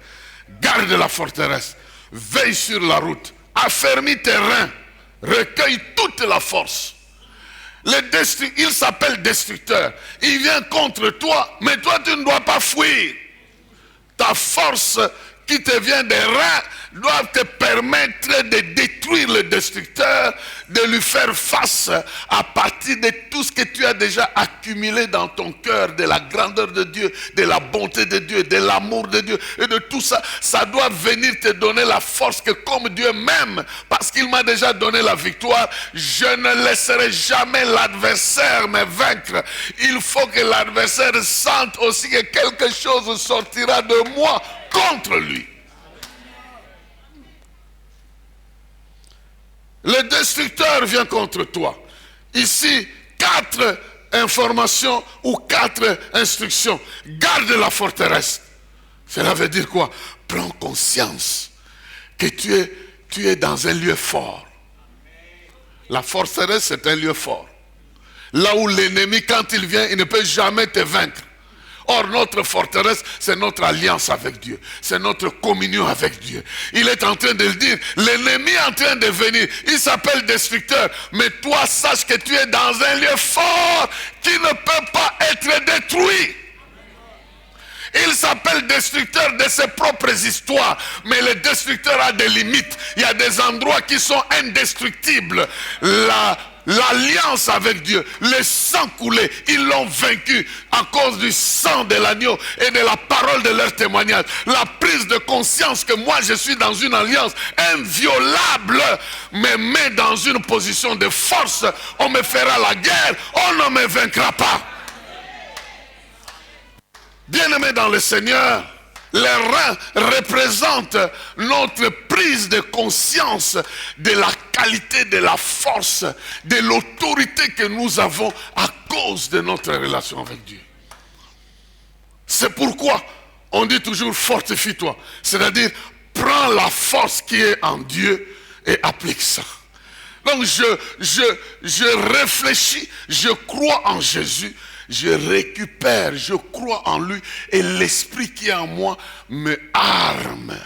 Garde la forteresse, veille sur la route, affermis tes reins, recueille toute la force. Il s'appelle destructeur. Il vient contre toi, mais toi tu ne dois pas fuir. Ta force qui te vient des reins doit te permettre de détruire le destructeur, de lui faire face à partir de tout ce que tu as déjà accumulé dans ton cœur, de la grandeur de Dieu, de la bonté de Dieu, de l'amour de Dieu et de tout ça. Ça doit venir te donner la force que comme Dieu m'aime, parce qu'il m'a déjà donné la victoire, je ne laisserai jamais l'adversaire me vaincre. Il faut que l'adversaire sente aussi que quelque chose sortira de moi contre lui. Le destructeur vient contre toi. Ici, 4 informations ou 4 instructions. Garde la forteresse. Cela veut dire quoi? Prends conscience que tu es dans un lieu fort. La forteresse, c'est un lieu fort. Là où l'ennemi, quand il vient, il ne peut jamais te vaincre. Or, notre forteresse, c'est notre alliance avec Dieu. C'est notre communion avec Dieu. Il est en train de le dire. L'ennemi est en train de venir. Il s'appelle destructeur. Mais toi, sache que tu es dans un lieu fort qui ne peut pas être détruit. Il s'appelle destructeur de ses propres histoires. Mais le destructeur a des limites. Il y a des endroits qui sont indestructibles. L'alliance avec Dieu, le sang coulé, ils l'ont vaincu à cause du sang de l'agneau et de la parole de leur témoignage. La prise de conscience que moi je suis dans une alliance inviolable me met dans une position de force. On me fera la guerre, on ne me vaincra pas. Bien-aimés dans le Seigneur, les reins représentent notre prise de conscience de la qualité, de la force, de l'autorité que nous avons à cause de notre relation avec Dieu. C'est pourquoi on dit toujours fortifie-toi. C'est-à-dire, prends la force qui est en Dieu et applique ça. Donc je réfléchis, je crois en Jésus. Je récupère, je crois en lui et l'esprit qui est en moi me arme.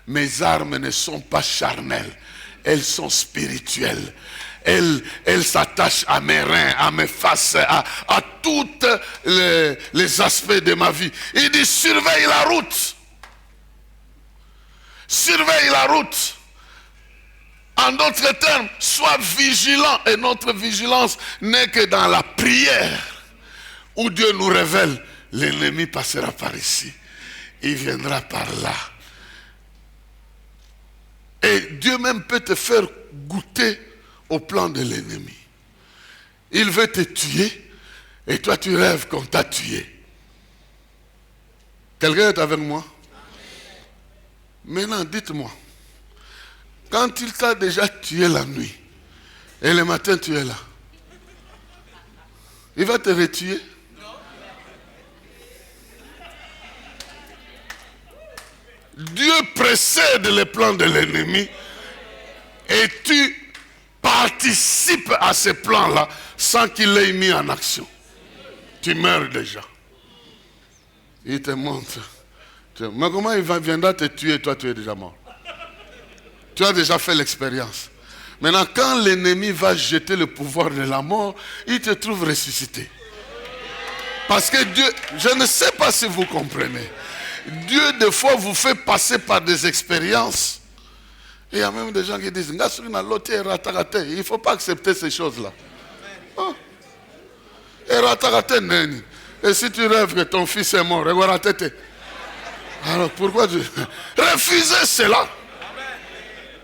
Mes armes ne sont pas charnelles, elles sont spirituelles. Elles s'attachent à mes reins, à mes faces, à tous les aspects de ma vie. Il dit surveille la route. Surveille la route. En d'autres termes, sois vigilant. Et notre vigilance n'est que dans la prière. Où Dieu nous révèle, l'ennemi passera par ici. Il viendra par là. Et Dieu même peut te faire goûter au plan de l'ennemi. Il veut te tuer et toi tu rêves qu'on t'a tué. Quelqu'un est avec moi? Maintenant, dites-moi, quand il t'a déjà tué la nuit et le matin tu es là, il va te retuer? Dieu précède les plans de l'ennemi et tu participes à ces plans-là sans qu'il l'ait mis en action. Tu meurs déjà. Il te montre. Mais comment il viendra te tuer, toi tu es déjà mort? Tu as déjà fait l'expérience. Maintenant, quand l'ennemi va jeter le pouvoir de la mort, il te trouve ressuscité. Parce que Dieu, je ne sais pas si vous comprenez. Dieu, des fois, vous fait passer par des expériences. Et il y a même des gens qui disent, il ne faut pas accepter ces choses-là. Oh. Et si tu rêves que ton fils est mort, alors pourquoi tu... Refusez cela.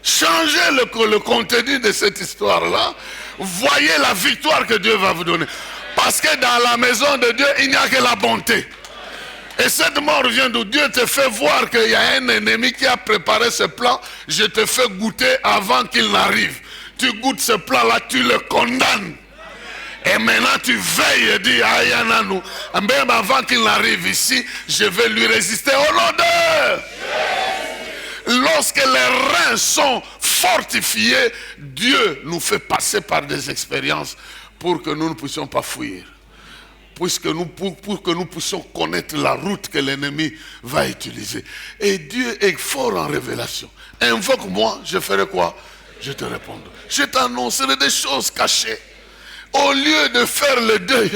Changez le contenu de cette histoire-là. Voyez la victoire que Dieu va vous donner. Parce que dans la maison de Dieu, il n'y a que la bonté. Et cette mort vient d'où? Dieu te fait voir qu'il y a un ennemi qui a préparé ce plan. Je te fais goûter avant qu'il n'arrive. Tu goûtes ce plan-là, tu le condamnes. Et maintenant tu veilles et dis, Ayananou, même avant qu'il n'arrive ici, je vais lui résister au nom de... Lorsque les reins sont fortifiés, Dieu nous fait passer par des expériences pour que nous ne puissions pas fuir. Pour que nous puissions connaître la route que l'ennemi va utiliser. Et Dieu est fort en révélation. Invoque-moi, je ferai quoi? Je te répondrai. Je t'annoncerai des choses cachées. Au lieu de faire le deuil,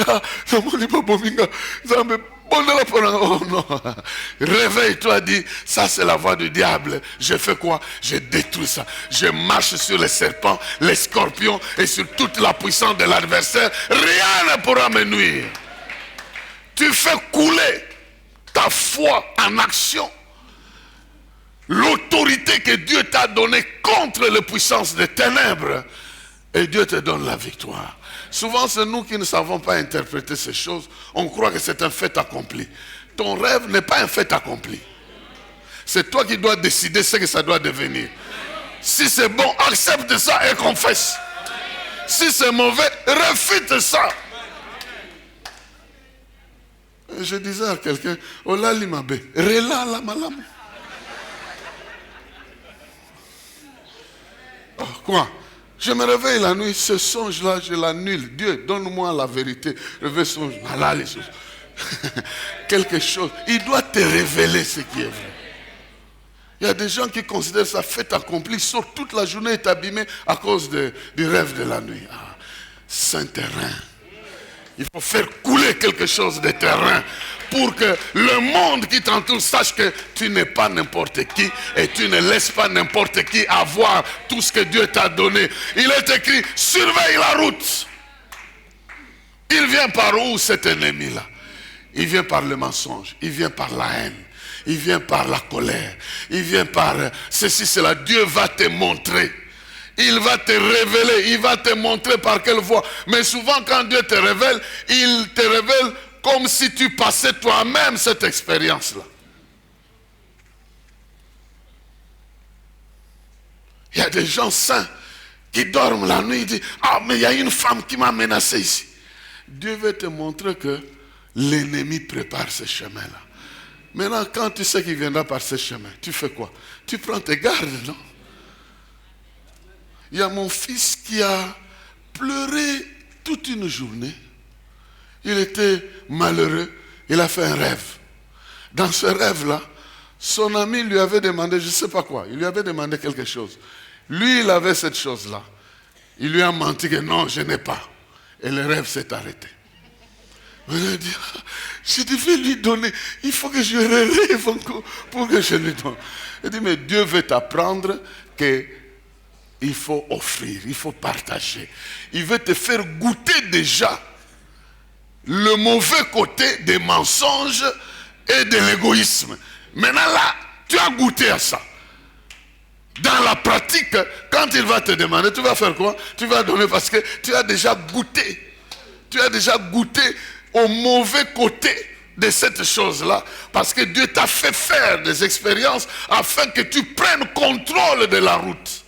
oh non, réveille-toi, dis, ça c'est la voix du diable. Je fais quoi? Je détruis ça. Je marche sur les serpents, les scorpions et sur toute la puissance de l'adversaire. Rien ne pourra me nuire. Tu fais couler ta foi en action. L'autorité que Dieu t'a donnée contre les puissances des ténèbres. Et Dieu te donne la victoire. Souvent, c'est nous qui ne savons pas interpréter ces choses. On croit que c'est un fait accompli. Ton rêve n'est pas un fait accompli. C'est toi qui dois décider ce que ça doit devenir. Si c'est bon, accepte ça et confesse. Si c'est mauvais, refute ça. Je disais à quelqu'un, Ola limabe, rela la malam. Quoi? Je me réveille la nuit, ce songe-là, je l'annule. Dieu, donne-moi la vérité. Je veux songe, voilà les choses. quelque chose. Il doit te révéler ce qui est vrai. Il y a des gens qui considèrent ça fait accompli, ils sortent toute la journée est abîmé à cause du rêve de la nuit. Ah, Saint-Terrain. Il faut faire couler quelque chose de terrain pour que le monde qui t'entoure sache que tu n'es pas n'importe qui et tu ne laisses pas n'importe qui avoir tout ce que Dieu t'a donné. Il est écrit, surveille la route. Il vient par où cet ennemi-là? Il vient par le mensonge, il vient par la haine, il vient par la colère, il vient par ceci, cela. Dieu va te montrer. Il va te révéler, il va te montrer par quelle voie. Mais souvent quand Dieu te révèle, il te révèle comme si tu passais toi-même cette expérience-là. Il y a des gens saints qui dorment la nuit et disent, ah mais il y a une femme qui m'a menacé ici. Dieu veut te montrer que l'ennemi prépare ce chemin-là. Maintenant, quand tu sais qu'il viendra par ce chemin, tu fais quoi? Tu prends tes gardes, non? Il y a mon fils qui a pleuré toute une journée. Il était malheureux. Il a fait un rêve. Dans ce rêve-là, son ami lui avait demandé, je ne sais pas quoi, il lui avait demandé quelque chose. Lui, il avait cette chose-là. Il lui a menti que non, je n'ai pas. Et le rêve s'est arrêté. Il a dit, je devais lui donner, il faut que je rêve encore pour que je lui donne. Il dit, mais Dieu veut t'apprendre que il faut offrir, il faut partager. Il veut te faire goûter déjà le mauvais côté des mensonges et de l'égoïsme. Maintenant là, tu as goûté à ça. Dans la pratique, quand il va te demander, tu vas faire quoi? Tu vas donner parce que tu as déjà goûté. Tu as déjà goûté au mauvais côté de cette chose-là. Parce que Dieu t'a fait faire des expériences afin que tu prennes contrôle de la route.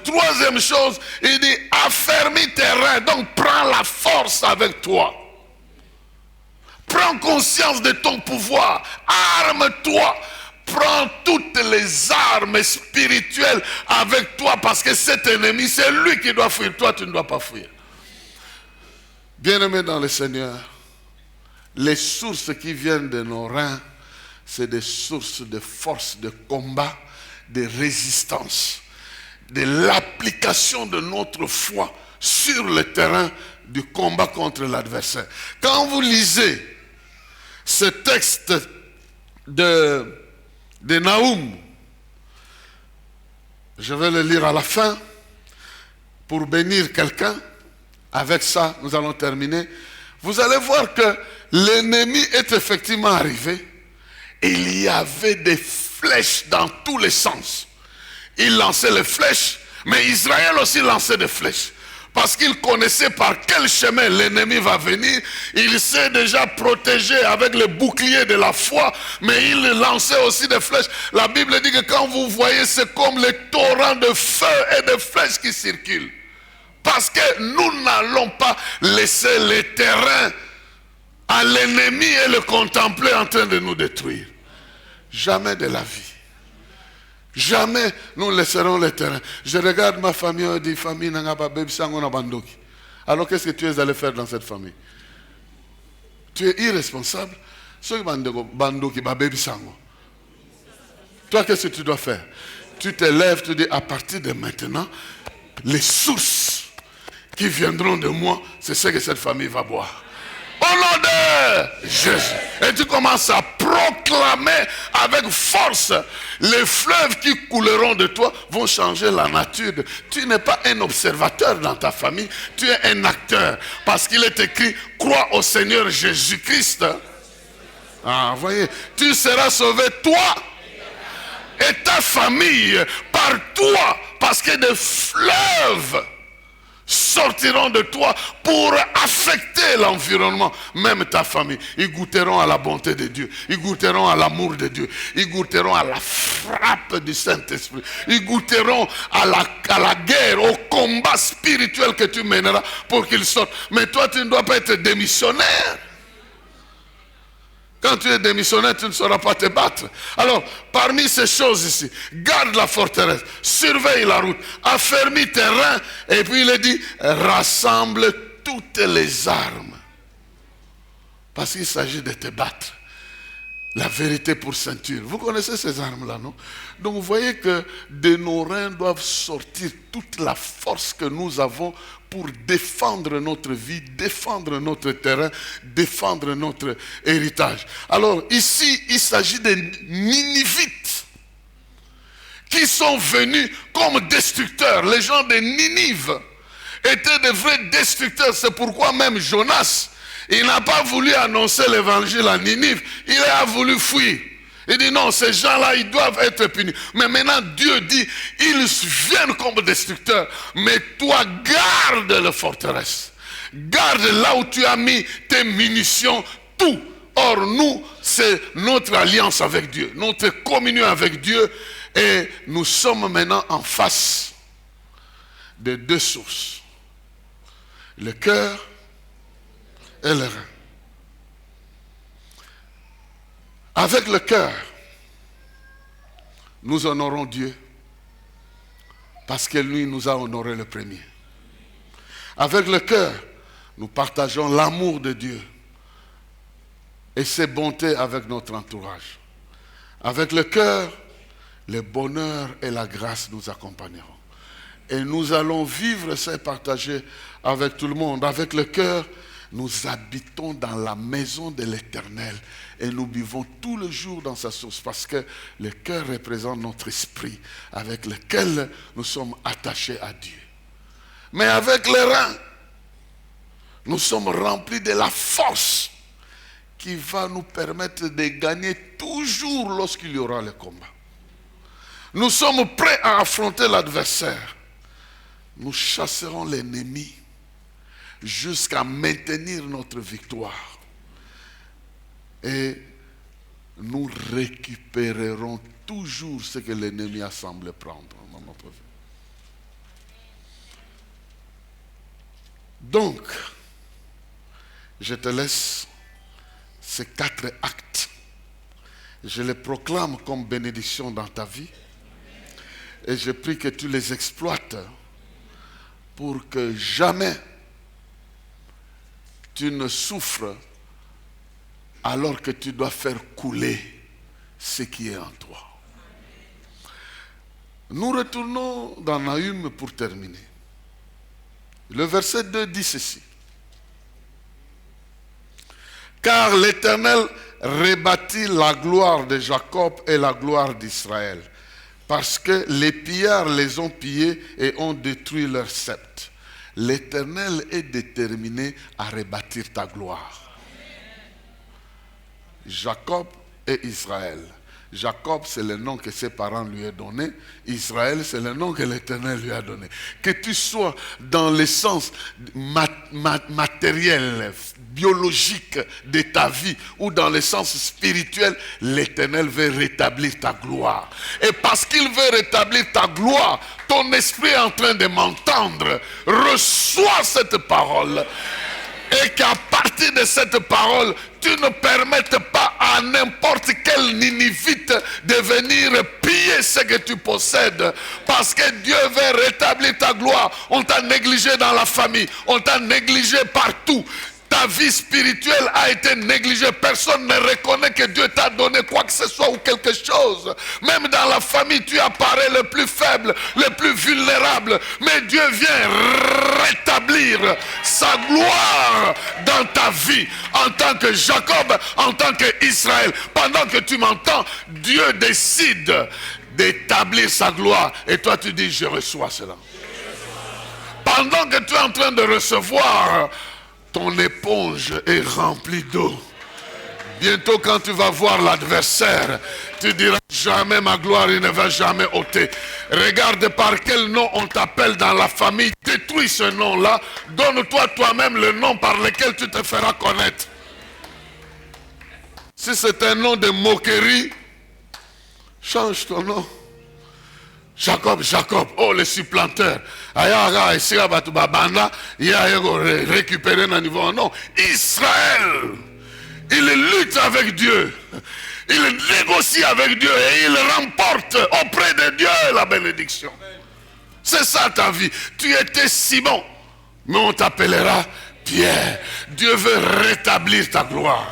Troisième chose, il dit affermis tes reins, donc prends la force avec toi. Prends conscience de ton pouvoir, arme-toi, prends toutes les armes spirituelles avec toi parce que cet ennemi, c'est lui qui doit fuir, toi tu ne dois pas fuir. Bien-aimés dans le Seigneur, les sources qui viennent de nos reins, c'est des sources de force, de combat, de résistance, de l'application de notre foi sur le terrain du combat contre l'adversaire. Quand vous lisez ce texte de Naoum, je vais le lire à la fin pour bénir quelqu'un. Avec ça, nous allons terminer. Vous allez voir que l'ennemi est effectivement arrivé. Il y avait des flèches dans tous les sens. Il lançait les flèches, mais Israël aussi lançait des flèches. Parce qu'il connaissait par quel chemin l'ennemi va venir. Il s'est déjà protégé avec le bouclier de la foi, mais il lançait aussi des flèches. La Bible dit que quand vous voyez, c'est comme les torrents de feu et de flèches qui circulent. Parce que nous n'allons pas laisser les terrains à l'ennemi et le contempler en train de nous détruire. Jamais de la vie. Jamais nous laisserons les terrains. Je regarde ma famille et dis, famille n'a pas baby sango na bandoki. Alors qu'est-ce que tu es allé faire dans cette famille? Tu es irresponsable. Ce bandoki ba baby sango. Toi, qu'est-ce que tu dois faire? Tu te lèves, tu dis, à partir de maintenant, les sources qui viendront de moi, c'est ce que cette famille va boire. Au nom de Jésus. Et tu commences à proclamer avec force, les fleuves qui couleront de toi vont changer la nature. Tu n'es pas un observateur dans ta famille, tu es un acteur. Parce qu'il est écrit, crois au Seigneur Jésus-Christ. Ah, voyez, tu seras sauvé toi et ta famille par toi. Parce que des fleuves sortiront de toi pour affecter l'environnement, même ta famille. Ils goûteront à la bonté de Dieu, ils goûteront à l'amour de Dieu, ils goûteront à la frappe du Saint-Esprit, ils goûteront à la guerre, au combat spirituel que tu mèneras pour qu'ils sortent. Mais toi, tu ne dois pas être démissionnaire. Quand tu es démissionnaire, tu ne sauras pas te battre. Alors, parmi ces choses ici, garde la forteresse, surveille la route, affermis tes reins, et puis il est dit, rassemble toutes les armes. Parce qu'il s'agit de te battre. La vérité pour ceinture. Vous connaissez ces armes-là, non? Donc vous voyez que de nos reins doivent sortir toute la force que nous avons pour défendre notre vie, défendre notre terrain, défendre notre héritage. Alors ici, il s'agit des Ninivites qui sont venus comme destructeurs. Les gens de Ninive étaient de vrais destructeurs. C'est pourquoi même Jonas, il n'a pas voulu annoncer l'évangile à Ninive, il a voulu fuir. Il dit non, ces gens-là, ils doivent être punis. Mais maintenant, Dieu dit, ils viennent comme destructeurs. Mais toi, garde la forteresse. Garde là où tu as mis tes munitions, tout. Or, nous, c'est notre alliance avec Dieu, notre communion avec Dieu. Et nous sommes maintenant en face de deux sources. Le cœur et le rein. Avec le cœur, nous honorons Dieu parce que lui nous a honoré le premier. Avec le cœur, nous partageons l'amour de Dieu et ses bontés avec notre entourage. Avec le cœur, le bonheur et la grâce nous accompagneront. Et nous allons vivre ça et partager avec tout le monde. Avec le cœur, nous habitons dans la maison de l'Éternel et nous vivons tout le jour dans sa source parce que le cœur représente notre esprit avec lequel nous sommes attachés à Dieu. Mais avec les reins, nous sommes remplis de la force qui va nous permettre de gagner toujours lorsqu'il y aura le combat. Nous sommes prêts à affronter l'adversaire. Nous chasserons l'ennemi jusqu'à maintenir notre victoire. Et nous récupérerons toujours ce que l'ennemi a semblé prendre dans notre vie. Donc, je te laisse ces 4 actes. Je les proclame comme bénédiction dans ta vie. Et je prie que tu les exploites pour que jamais tu ne souffres alors que tu dois faire couler ce qui est en toi. Nous retournons dans Nahum pour terminer. Le verset 2 dit ceci. Car l'Éternel rebâtit la gloire de Jacob et la gloire d'Israël, parce que les pillards les ont pillés et ont détruit leur sceptre. L'Éternel est déterminé à rebâtir ta gloire. Jacob et Israël. Jacob, c'est le nom que ses parents lui ont donné. Israël, c'est le nom que l'Éternel lui a donné. Que tu sois dans le sens matériel, biologique de ta vie ou dans le sens spirituel, l'Éternel veut rétablir ta gloire. Et parce qu'il veut rétablir ta gloire, ton esprit est en train de m'entendre. Reçois cette parole. Et qu'à partir de cette parole, tu ne permettes pas à n'importe quel Ninivite de venir piller ce que tu possèdes. Parce que Dieu veut rétablir ta gloire. On t'a négligé dans la famille. On t'a négligé partout. Ta vie spirituelle a été négligée. Personne ne reconnaît que Dieu t'a donné quoi que ce soit ou quelque chose. Même dans la famille, tu apparais le plus faible, le plus vulnérable. Mais Dieu vient rétablir sa gloire dans ta vie. En tant que Jacob, en tant qu'Israël. Pendant que tu m'entends, Dieu décide d'établir sa gloire. Et toi, tu dis, je reçois cela. Pendant que tu es en train de recevoir, ton éponge est remplie d'eau. Bientôt quand tu vas voir l'adversaire, tu diras jamais ma gloire, il ne va jamais ôter. Regarde par quel nom on t'appelle dans la famille. Détruis ce nom-là. Donne-toi toi-même le nom par lequel tu te feras connaître. Si c'est un nom de moquerie, change ton nom. Jacob, Jacob, oh le supplanteur. Récupérer un niveau. Non, Israël, il lutte avec Dieu. Il négocie avec Dieu et il remporte auprès de Dieu la bénédiction. C'est ça ta vie. Tu étais Simon, mais on t'appellera Pierre. Dieu veut rétablir ta gloire.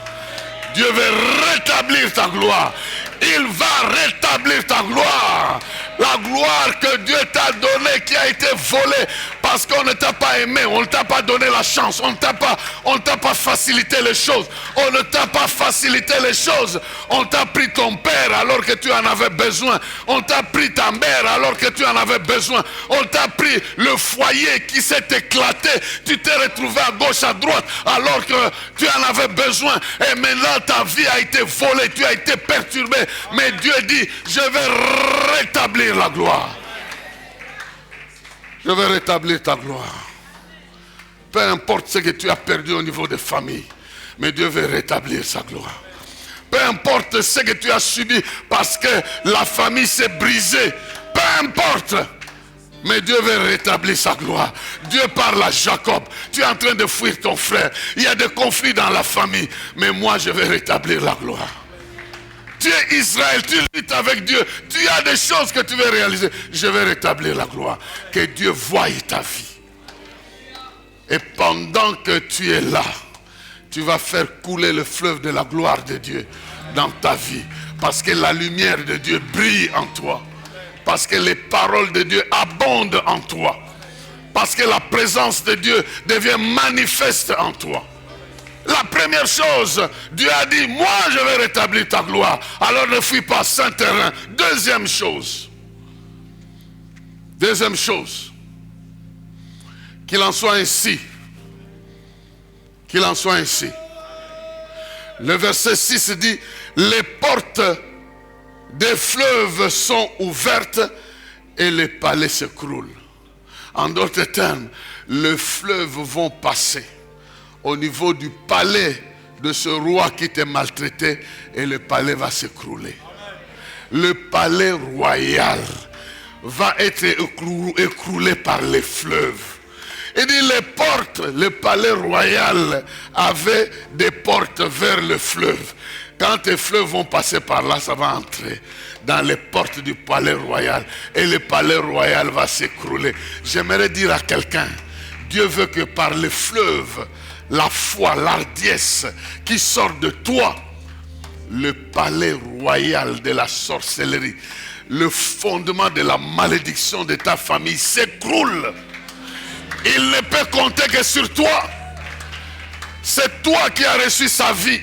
Dieu veut rétablir ta gloire. Il va rétablir ta gloire. La gloire que Dieu t'a donnée, qui a été volée parce qu'on ne t'a pas aimé, on ne t'a pas donné la chance, on ne t'a pas facilité les choses, on ne t'a pas facilité les choses. On t'a pris ton père alors que tu en avais besoin, on t'a pris ta mère alors que tu en avais besoin, on t'a pris le foyer qui s'est éclaté, tu t'es retrouvé à gauche, à droite alors que tu en avais besoin, et maintenant ta vie a été volée, tu as été perturbé, mais Dieu dit, je vais rétablir la gloire. Je vais rétablir ta gloire. Peu importe ce que tu as perdu au niveau des familles, mais Dieu veut rétablir sa gloire. Peu importe ce que tu as subi parce que la famille s'est brisée, peu importe, mais Dieu veut rétablir sa gloire. Dieu parle à Jacob, tu es en train de fuir ton frère, il y a des conflits dans la famille, mais moi je vais rétablir la gloire. Tu es Israël, tu luttes avec Dieu, tu as des choses que tu veux réaliser. Je vais rétablir la gloire. Que Dieu voie ta vie. Et pendant que tu es là, tu vas faire couler le fleuve de la gloire de Dieu dans ta vie. Parce que la lumière de Dieu brille en toi. Parce que les paroles de Dieu abondent en toi. Parce que la présence de Dieu devient manifeste en toi. La première chose, Dieu a dit, moi je vais rétablir ta gloire. Alors ne fuis pas saint terrain. Deuxième chose, qu'il en soit ainsi. Qu'il en soit ainsi. Le verset 6 dit, les portes des fleuves sont ouvertes et les palais s'écroulent. En d'autres termes, les fleuves vont passer au niveau du palais de ce roi qui t'a maltraité, et le palais va s'écrouler. Le palais royal va être écroulé par les fleuves. Il dit les portes, le palais royal avait des portes vers le fleuve. Quand les fleuves vont passer par là, ça va entrer dans les portes du palais royal, et le palais royal va s'écrouler. J'aimerais dire à quelqu'un, Dieu veut que par les fleuves, la foi, l'ardiesse qui sort de toi, le palais royal de la sorcellerie, le fondement de la malédiction de ta famille s'écroule. Il ne peut compter que sur toi. C'est toi qui as reçu sa vie.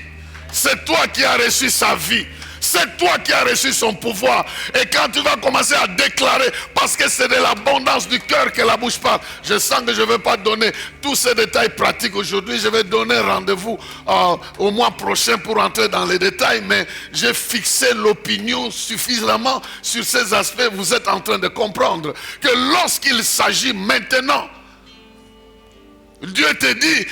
C'est toi qui as reçu sa vie. C'est toi qui as reçu son pouvoir. Et quand tu vas commencer à déclarer, parce que c'est de l'abondance du cœur que la bouche parle. Je sens que je ne vais pas donner tous ces détails pratiques aujourd'hui. Je vais donner rendez-vous au mois prochain pour entrer dans les détails. Mais j'ai fixé l'opinion suffisamment sur ces aspects. Vous êtes en train de comprendre que lorsqu'il s'agit maintenant, Dieu te dit,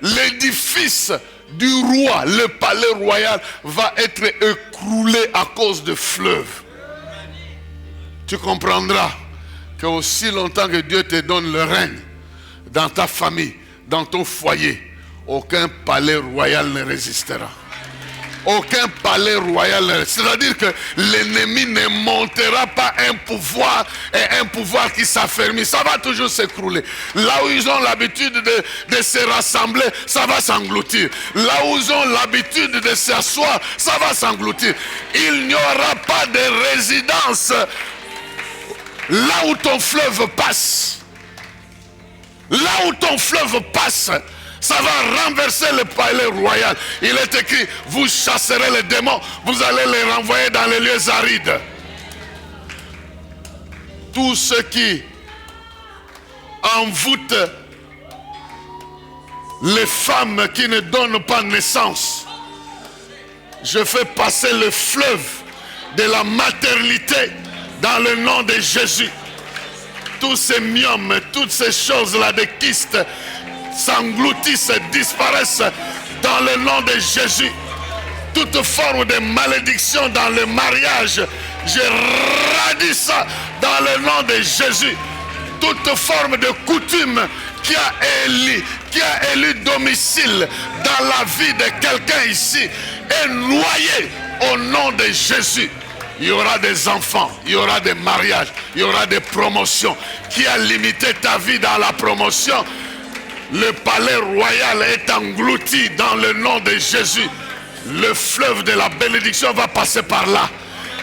l'édifice du roi, le palais royal va être écroulé à cause de fleuves. Tu comprendras que aussi longtemps que Dieu te donne le règne dans ta famille, dans ton foyer, aucun palais royal ne résistera. Aucun palais royal, c'est-à-dire que l'ennemi ne montera pas un pouvoir, et un pouvoir qui s'affermit, ça va toujours s'écrouler. Là où ils ont l'habitude de se rassembler, ça va s'engloutir. Là où ils ont l'habitude de s'asseoir, ça va s'engloutir. Il n'y aura pas de résidence là où ton fleuve passe. Là où ton fleuve passe, ça va renverser le palais royal. Il est écrit, vous chasserez les démons, vous allez les renvoyer dans les lieux arides. Tous ceux qui envoûtent les femmes qui ne donnent pas naissance, je fais passer le fleuve de la maternité dans le nom de Jésus. Tous ces myomes, toutes ces choses-là, des kystes, s'engloutissent, disparaissent dans le nom de Jésus. Toute forme de malédiction dans le mariage, je radie ça dans le nom de Jésus. Toute forme de coutume qui a élu domicile dans la vie de quelqu'un ici est noyée au nom de Jésus. Il y aura des enfants, il y aura des mariages, il y aura des promotions. Qui a limité ta vie dans la promotion? Le palais royal est englouti dans le nom de Jésus. Le fleuve de la bénédiction va passer par là.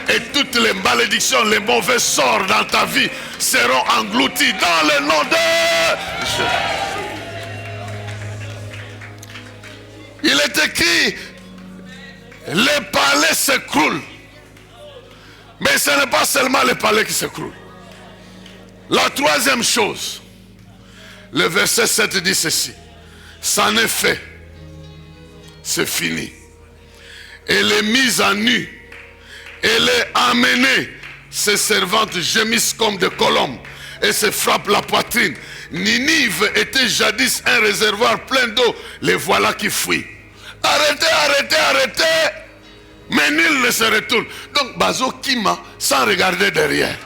Et toutes les malédictions, les mauvais sorts dans ta vie seront engloutis dans le nom de Jésus. Il est écrit, les palais s'écroulent. Mais ce n'est pas seulement les palais qui s'écroulent. La troisième chose, le verset 7 dit ceci. C'en est fait. C'est fini. Elle est mise à nu. Elle est amenée. Ses servantes gémissent comme des colombes et se frappent la poitrine. Ninive était jadis un réservoir plein d'eau. Les voilà qui fuient. Arrêtez, arrêtez, arrêtez. Mais nul ne se retourne. Donc, Bazo Kima, sans regarder derrière.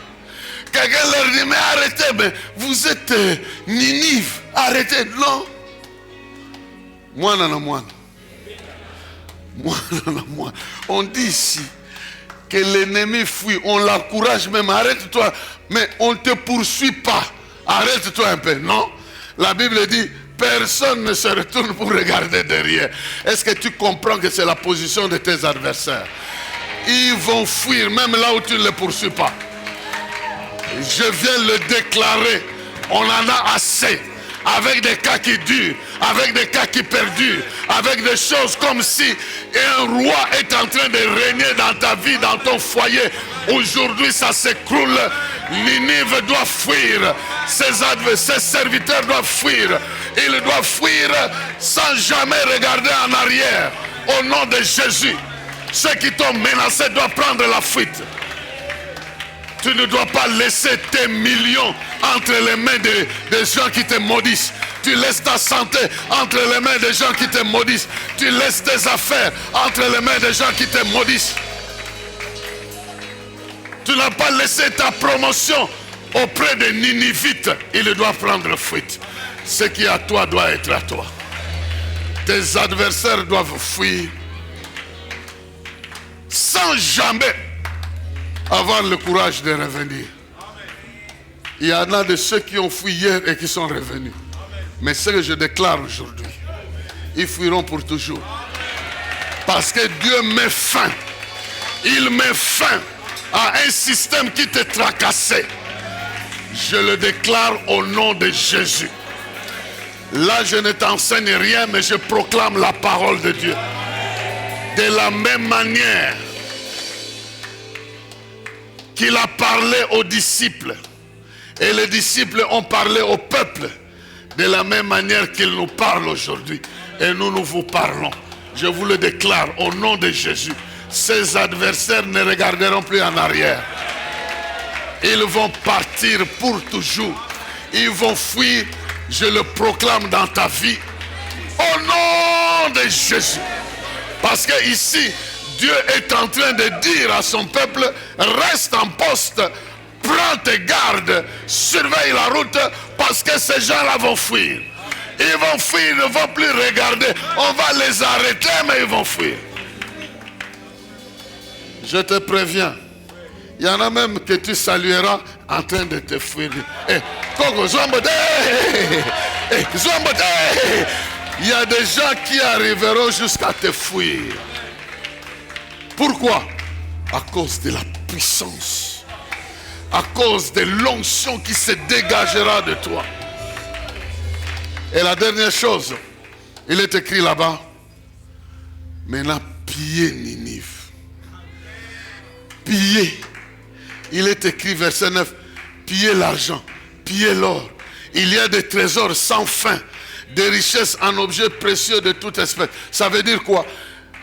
Quelqu'un leur dit, mais arrêtez, mais vous êtes Ninive. Arrêtez, non. Moi, non, moi. Moi, non, moi. On dit ici que l'ennemi fuit. On l'encourage même. Arrête-toi. Mais on ne te poursuit pas. Arrête-toi un peu. Non. La Bible dit, personne ne se retourne pour regarder derrière. Est-ce que tu comprends que c'est la position de tes adversaires? Ils vont fuir même là où tu ne les poursuis pas. Je viens le déclarer. On en a assez. Avec des cas qui durent, avec des cas qui perdurent, avec des choses comme si un roi est en train de régner dans ta vie, dans ton foyer. Aujourd'hui, ça s'écroule. Ninive doit fuir. Ses serviteurs doivent fuir. Ils doivent fuir sans jamais regarder en arrière. Au nom de Jésus, ceux qui t'ont menacé doivent prendre la fuite. Tu ne dois pas laisser tes millions entre les mains des gens qui te maudissent. Tu laisses ta santé entre les mains des gens qui te maudissent. Tu laisses tes affaires entre les mains des gens qui te maudissent. Tu n'as pas laissé ta promotion auprès des Ninivites. Ils doivent prendre fuite. Ce qui est à toi doit être à toi. Tes adversaires doivent fuir sans jamais avoir le courage de revenir. Il y en a de ceux qui ont fui hier et qui sont revenus. Mais ce que je déclare aujourd'hui, ils fuiront pour toujours. Parce que Dieu met fin. Il met fin à un système qui te tracassait. Je le déclare au nom de Jésus. Là, je ne t'enseigne rien, mais je proclame la parole de Dieu. De la même manière qu'il a parlé aux disciples et les disciples ont parlé au peuple, de la même manière qu'il nous parle aujourd'hui et nous vous parlons. Je vous le déclare au nom de Jésus. Ces adversaires ne regarderont plus en arrière. Ils vont partir pour toujours. Ils vont fuir. Je le proclame dans ta vie au nom de Jésus. Parce que ici, Dieu est en train de dire à son peuple, reste en poste, prends tes gardes, surveille la route, parce que ces gens-là vont fuir. Ils vont fuir, ils ne vont plus regarder. On va les arrêter, mais ils vont fuir. Je te préviens, il y en a même que tu salueras en train de te fuir. Il y a des gens qui arriveront jusqu'à te fuir. Pourquoi? À cause de la puissance. À cause de l'onction qui se dégagera de toi. Et la dernière chose, il est écrit là-bas, maintenant pillez Ninive. Pillez. Il est écrit verset 9, pillez l'argent, pillez l'or. Il y a des trésors sans fin, des richesses en objets précieux de toute espèce. Ça veut dire quoi?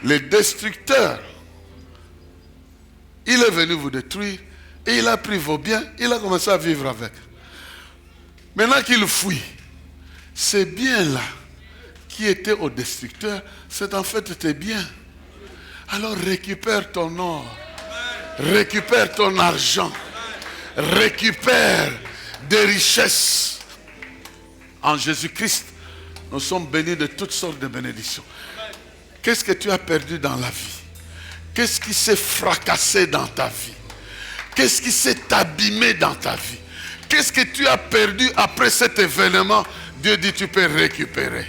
Les destructeurs, il est venu vous détruire et il a pris vos biens, il a commencé à vivre avec. Maintenant qu'il fuit, ces biens-là qui étaient aux destructeurs, c'est en fait tes biens. Alors récupère ton or, récupère ton argent, récupère des richesses. En Jésus-Christ, nous sommes bénis de toutes sortes de bénédictions. Qu'est-ce que tu as perdu dans la vie? Qu'est-ce qui s'est fracassé dans ta vie? Qu'est-ce qui s'est abîmé dans ta vie? Qu'est-ce que tu as perdu après cet événement Dieu dit tu peux récupérer.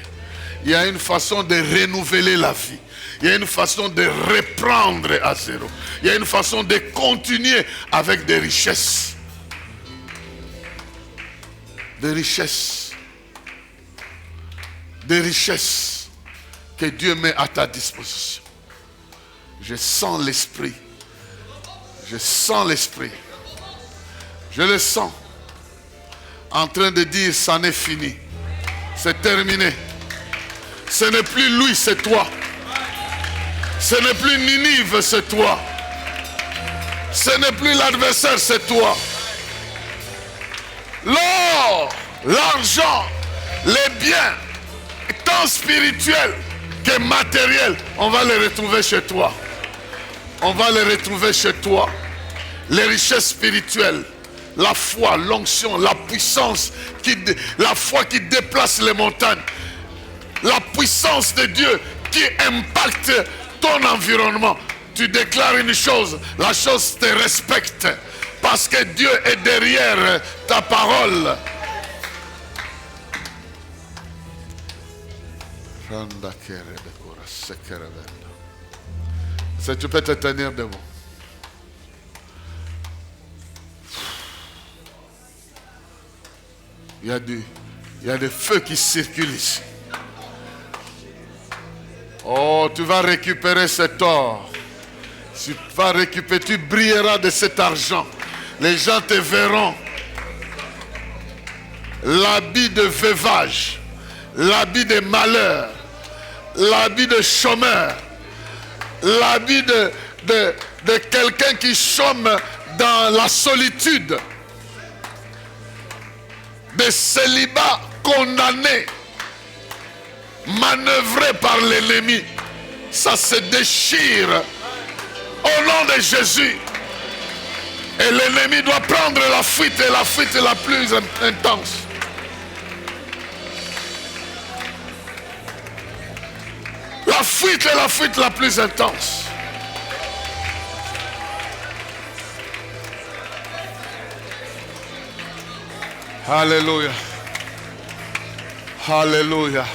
Il y a une façon de renouveler la vie. Il y a une façon de reprendre à zéro. Il y a une façon de continuer avec des richesses. Des richesses. Des richesses que Dieu met à ta disposition. Je sens l'esprit. Je sens l'esprit. Je le sens. En train de dire, ça n'est fini. C'est terminé. Ce n'est plus lui, c'est toi. Ce n'est plus Ninive, c'est toi. Ce n'est plus l'adversaire, c'est toi. L'or, l'argent, les biens, tant spirituels que matériels, on va les retrouver chez toi. On va les retrouver chez toi. Les richesses spirituelles, la foi, l'onction, la puissance, la foi qui déplace les montagnes. La puissance de Dieu qui impacte ton environnement. Tu déclares une chose, la chose te respecte parce que Dieu est derrière ta parole. Tu peux te tenir debout. Il y a des feux qui circulent ici. Oh, tu vas récupérer cet or. Tu vas récupérer, tu brilleras de cet argent. Les gens te verront. L'habit de veuvage, l'habit de malheur, l'habit de chômeur, l'habit de quelqu'un qui chôme dans la solitude, de célibat condamné, manœuvré par l'ennemi. Ça se déchire au nom de Jésus. Et l'ennemi doit prendre la fuite, et la fuite est la plus intense. La fuite est la fuite la plus intense. Alléluia. Alléluia.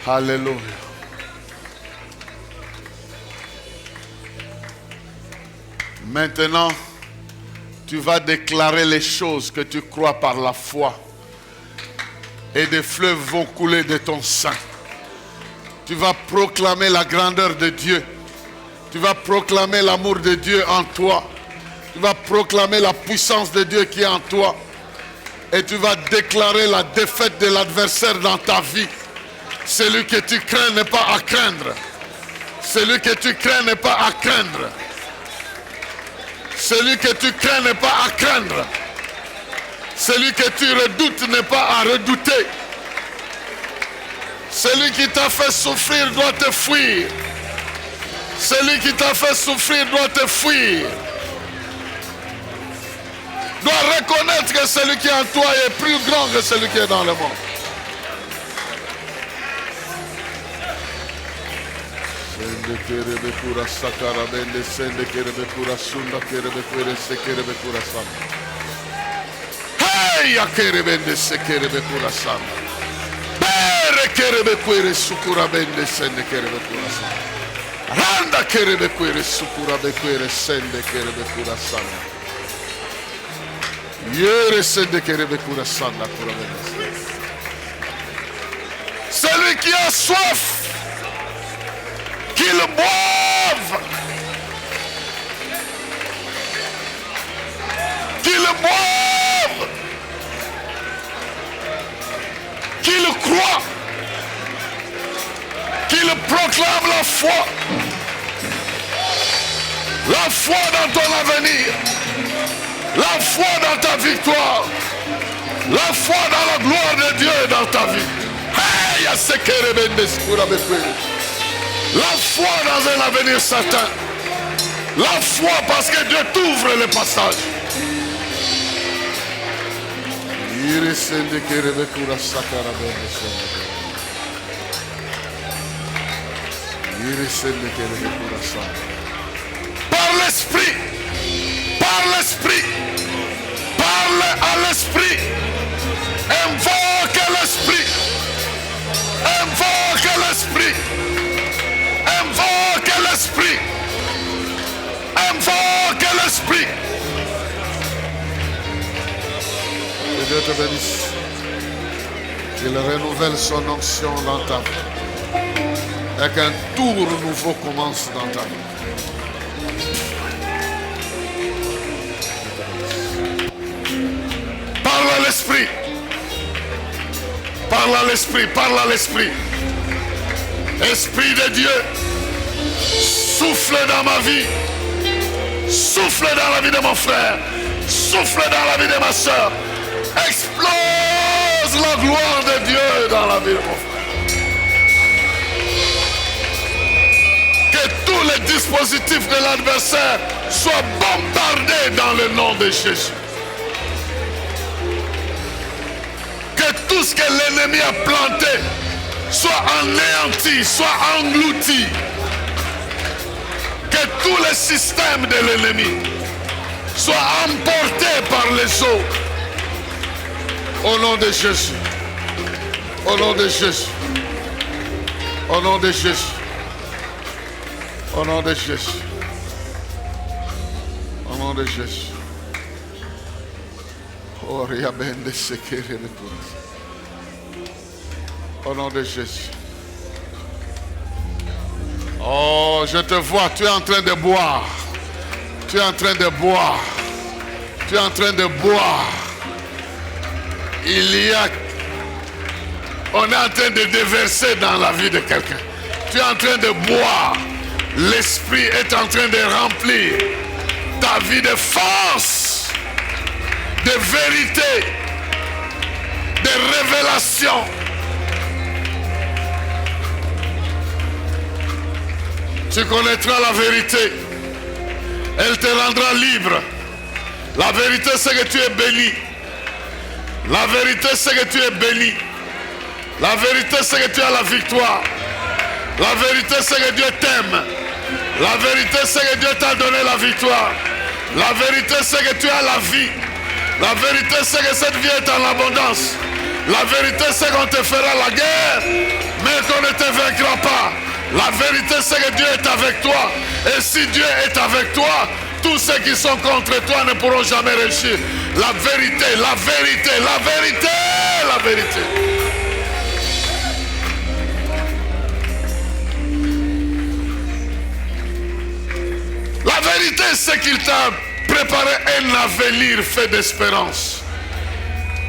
Alléluia. Maintenant, tu vas déclarer les choses que tu crois par la foi. Et des fleuves vont couler de ton sein. Tu vas proclamer la grandeur de Dieu. Tu vas proclamer l'amour de Dieu en toi. Tu vas proclamer la puissance de Dieu qui est en toi. Et tu vas déclarer la défaite de l'adversaire dans ta vie. Celui que tu crains n'est pas à craindre. Celui que tu crains n'est pas à craindre. Celui que tu crains n'est pas à craindre. Celui que tu redoutes n'est pas à redouter. Celui qui t'a fait souffrir doit te fuir. Celui qui t'a fait souffrir doit te fuir. Doit reconnaître que celui qui est en toi est plus grand que celui qui est dans le monde. Hey, ya kerebende se kerebe kurasana. Bere kerebe kwere sukura bende sende kerebe kurasana. Randa kerebe kwere sukura be kwere sende kerebe kurasana. Yere sende kerebe kurasana kura bende. Celui qui a soif, qu'il boive. Qu'il boive. Qu'il croit. Qu'il proclame la foi. La foi dans ton avenir. La foi dans ta victoire. La foi dans la gloire de Dieu dans ta vie. Hey, la foi dans un avenir certain. La foi parce que Dieu t'ouvre le passage. Par l'esprit. Par l'esprit. Parle à l'esprit. te bénisse. Qu'il renouvelle son onction dans ta vie. Et qu'un tour nouveau commence dans ta vie. Parle à l'esprit. Parle à l'esprit. Parle à l'esprit. Esprit de Dieu, souffle dans ma vie. Souffle dans la vie de mon frère. Souffle dans la vie de ma soeur. Explose la gloire de Dieu dans la vie de mon frère. Que tous les dispositifs de l'adversaire soient bombardés dans le nom de Jésus. Que tout ce que l'ennemi a planté soit anéanti, soit englouti. Que tous les systèmes de l'ennemi soient emportés par les eaux. Au nom de Jésus. Au nom de Jésus. Au nom de Jésus. Au nom de Jésus. Au nom de Jésus. Oh, riabende sekere le pouris. Au nom de Jésus. Oh, je te vois, tu es en train de boire. Tu es en train de boire. Tu es en train de boire. On est en train de déverser dans la vie de quelqu'un. Tu es en train de boire. L'esprit est en train de remplir ta vie de force, de vérité, de révélation. Tu connaîtras la vérité. Elle te rendra libre. La vérité, c'est que tu es béni. La vérité, c'est que tu es béni. La vérité, c'est que tu as la victoire. La vérité, c'est que Dieu t'aime. La vérité, c'est que Dieu t'a donné la victoire. La vérité, c'est que tu as la vie. La vérité, c'est que cette vie est en abondance. La vérité, c'est qu'on te fera la guerre, mais qu'on ne te vaincra pas. La vérité, c'est que Dieu est avec toi. Et si Dieu est avec toi, tous ceux qui sont contre toi ne pourront jamais réussir. La vérité, la vérité, la vérité, la vérité. La vérité, c'est qu'il t'a préparé un avenir fait d'espérance.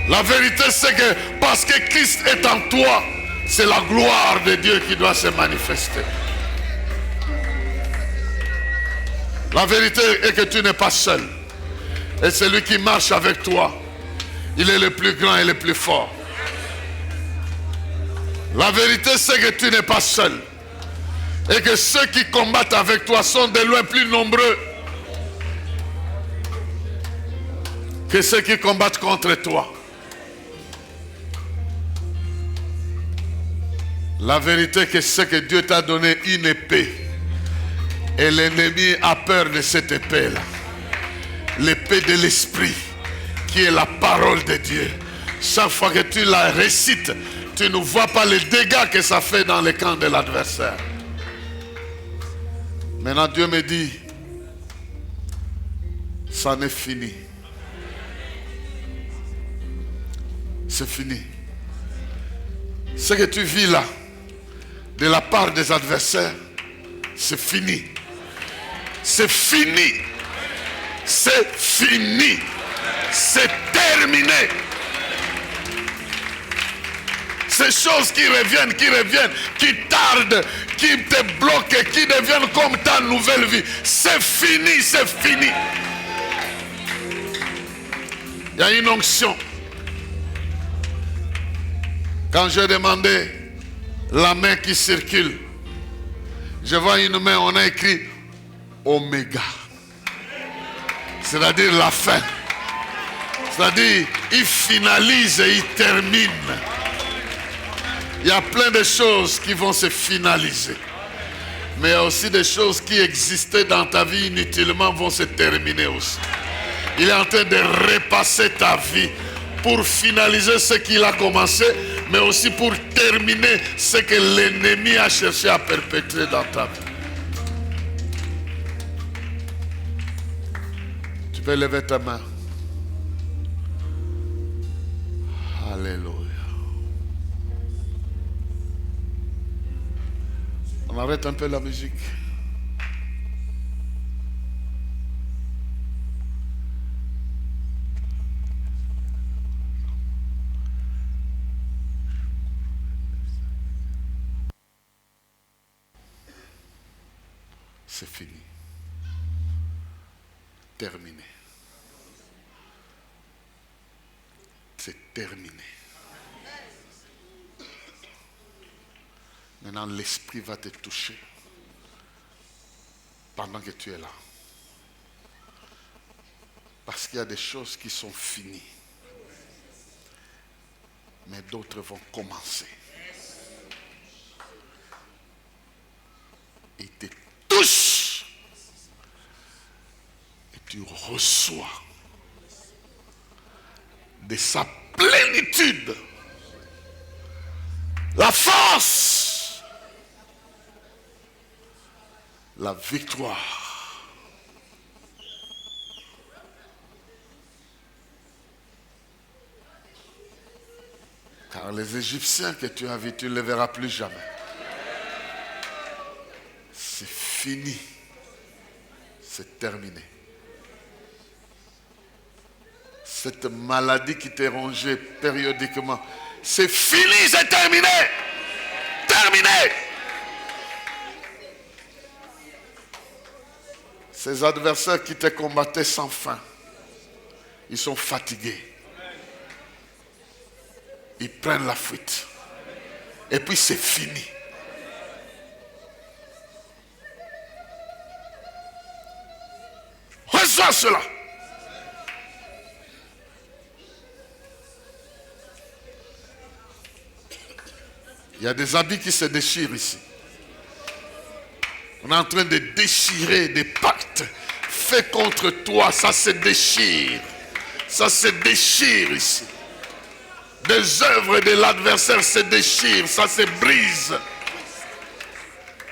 La vérité, c'est que parce que Christ est en toi, c'est la gloire de Dieu qui doit se manifester. La vérité est que tu n'es pas seul. Et celui qui marche avec toi, il est le plus grand et le plus fort. La vérité, c'est que tu n'es pas seul. Et que ceux qui combattent avec toi sont de loin plus nombreux que ceux qui combattent contre toi. La vérité, c'est que Dieu t'a donné une épée. Et l'ennemi a peur de cette épée-là. L'épée de l'esprit, qui est la parole de Dieu. Chaque fois que tu la récites, tu ne vois pas les dégâts que ça fait dans le camp de l'adversaire. Maintenant, Dieu me dit, ça n'est fini. C'est fini. Ce que tu vis là, de la part des adversaires, c'est fini. C'est fini. C'est fini. C'est terminé. Ces choses qui reviennent, qui tardent, qui te bloquent, qui deviennent comme ta nouvelle vie. C'est fini, c'est fini. Il y a une onction. Quand j'ai demandé la main qui circule, je vois une main, on a écrit Oméga. C'est-à-dire la fin. C'est-à-dire, il finalise et il termine. Il y a plein de choses qui vont se finaliser. Mais il y a aussi des choses qui existaient dans ta vie inutilement vont se terminer aussi. Il est en train de repasser ta vie pour finaliser ce qu'il a commencé, mais aussi pour terminer ce que l'ennemi a cherché à perpétrer dans ta vie. Tu peux lever ta main. arrête un peu la musique. C'est fini. Terminé. C'est terminé. Maintenant, l'Esprit va te toucher pendant que tu es là. Parce qu'il y a des choses qui sont finies. Mais d'autres vont commencer. Il te touche. Et tu reçois de sa plénitude la force, la victoire. Car les Égyptiens que tu as vus, tu ne les verras plus jamais. C'est fini. C'est terminé. Cette maladie qui t'est rongée périodiquement, c'est fini, c'est terminé. Terminé. Ces adversaires qui te combattaient sans fin, ils sont fatigués. Ils prennent la fuite. Et puis c'est fini. Reçois cela. Il y a des habits qui se déchirent ici. On est en train de déchirer des pactes faits contre toi. Ça se déchire. Ça se déchire ici. Des œuvres de l'adversaire se déchirent. Ça se brise.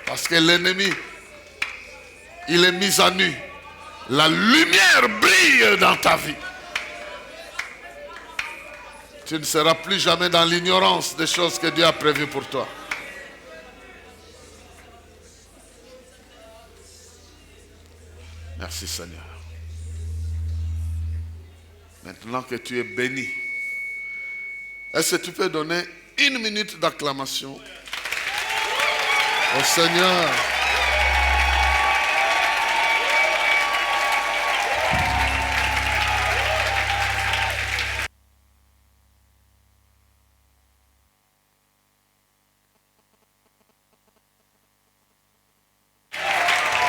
Parce que l'ennemi, il est mis à nu. La lumière brille dans ta vie. Tu ne seras plus jamais dans l'ignorance des choses que Dieu a prévues pour toi. Merci Seigneur. Maintenant que tu es béni, est-ce que tu peux donner 1 minute d'acclamation au Seigneur?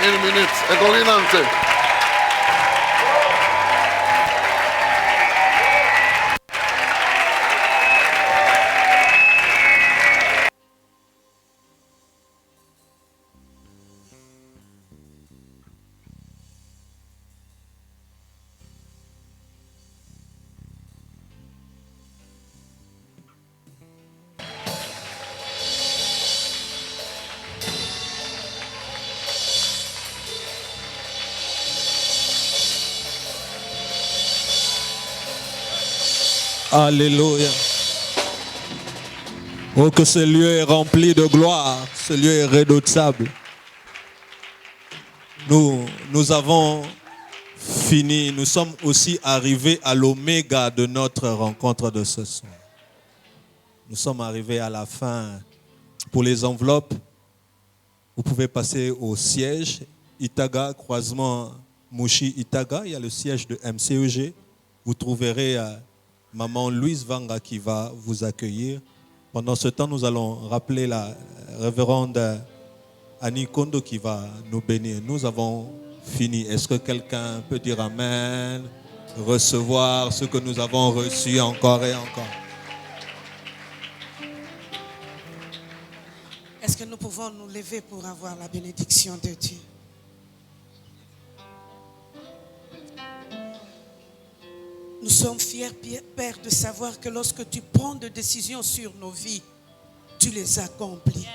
Une minute, è dominante. Alléluia. Oh, que ce lieu est rempli de gloire. Ce lieu est redoutable. Nous avons fini. Nous sommes aussi arrivés à l'oméga de notre rencontre de ce soir. Nous sommes arrivés à la fin. Pour les enveloppes, vous pouvez passer au siège Itaga, croisement Mouchi Itaga. Il y a le siège de MCEG. Vous trouverez Maman Louise Vanga qui va vous accueillir. Pendant ce temps, nous allons rappeler la révérende Annie Kondo qui va nous bénir. Nous avons fini. Est-ce que quelqu'un peut dire Amen? Recevoir ce que nous avons reçu encore et encore. Est-ce que nous pouvons nous lever pour avoir la bénédiction de Dieu? Nous sommes fiers, Père, de savoir que lorsque tu prends des décisions sur nos vies, tu les accomplis.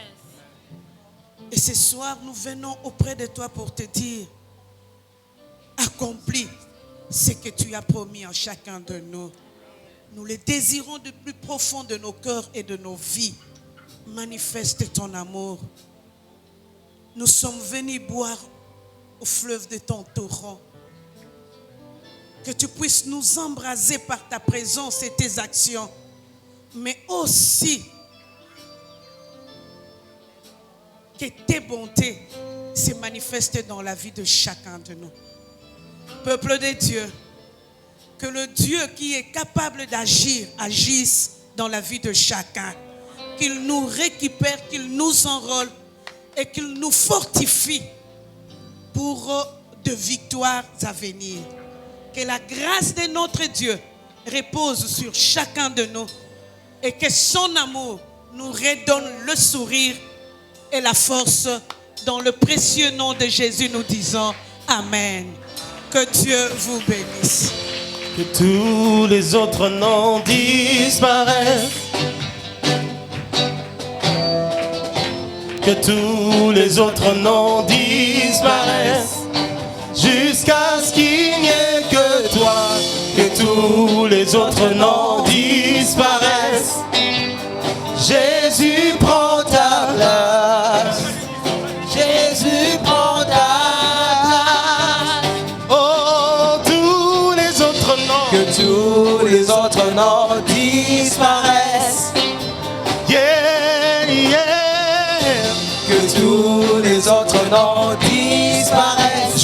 Et ce soir, nous venons auprès de toi pour te dire, accomplis ce que tu as promis en chacun de nous. Nous le désirons du plus profond de nos cœurs et de nos vies. Manifeste ton amour. nous sommes venus boire au fleuve de ton torrent. Que tu puisses nous embraser par ta présence et tes actions, mais aussi que tes bontés se manifestent dans la vie de chacun de nous. Peuple de Dieu, que le Dieu qui est capable d'agir, agisse dans la vie de chacun. Qu'il nous récupère, qu'il nous enrôle et qu'il nous fortifie pour de victoires à venir. Que la grâce de notre Dieu repose sur chacun de nous et que son amour nous redonne le sourire et la force. Dans le précieux nom de Jésus, nous disons Amen. Que Dieu vous bénisse. Que tous les autres noms disparaissent. Que tous les autres noms disparaissent. Jusqu'à ce qu'il n'y ait que toi. Que tous les autres noms disparaissent. Jésus prend ta place. Jésus prend ta place. Oh, tous les autres noms. Que tous les autres noms disparaissent. Yeah, yeah. Que tous les autres noms disparaissent.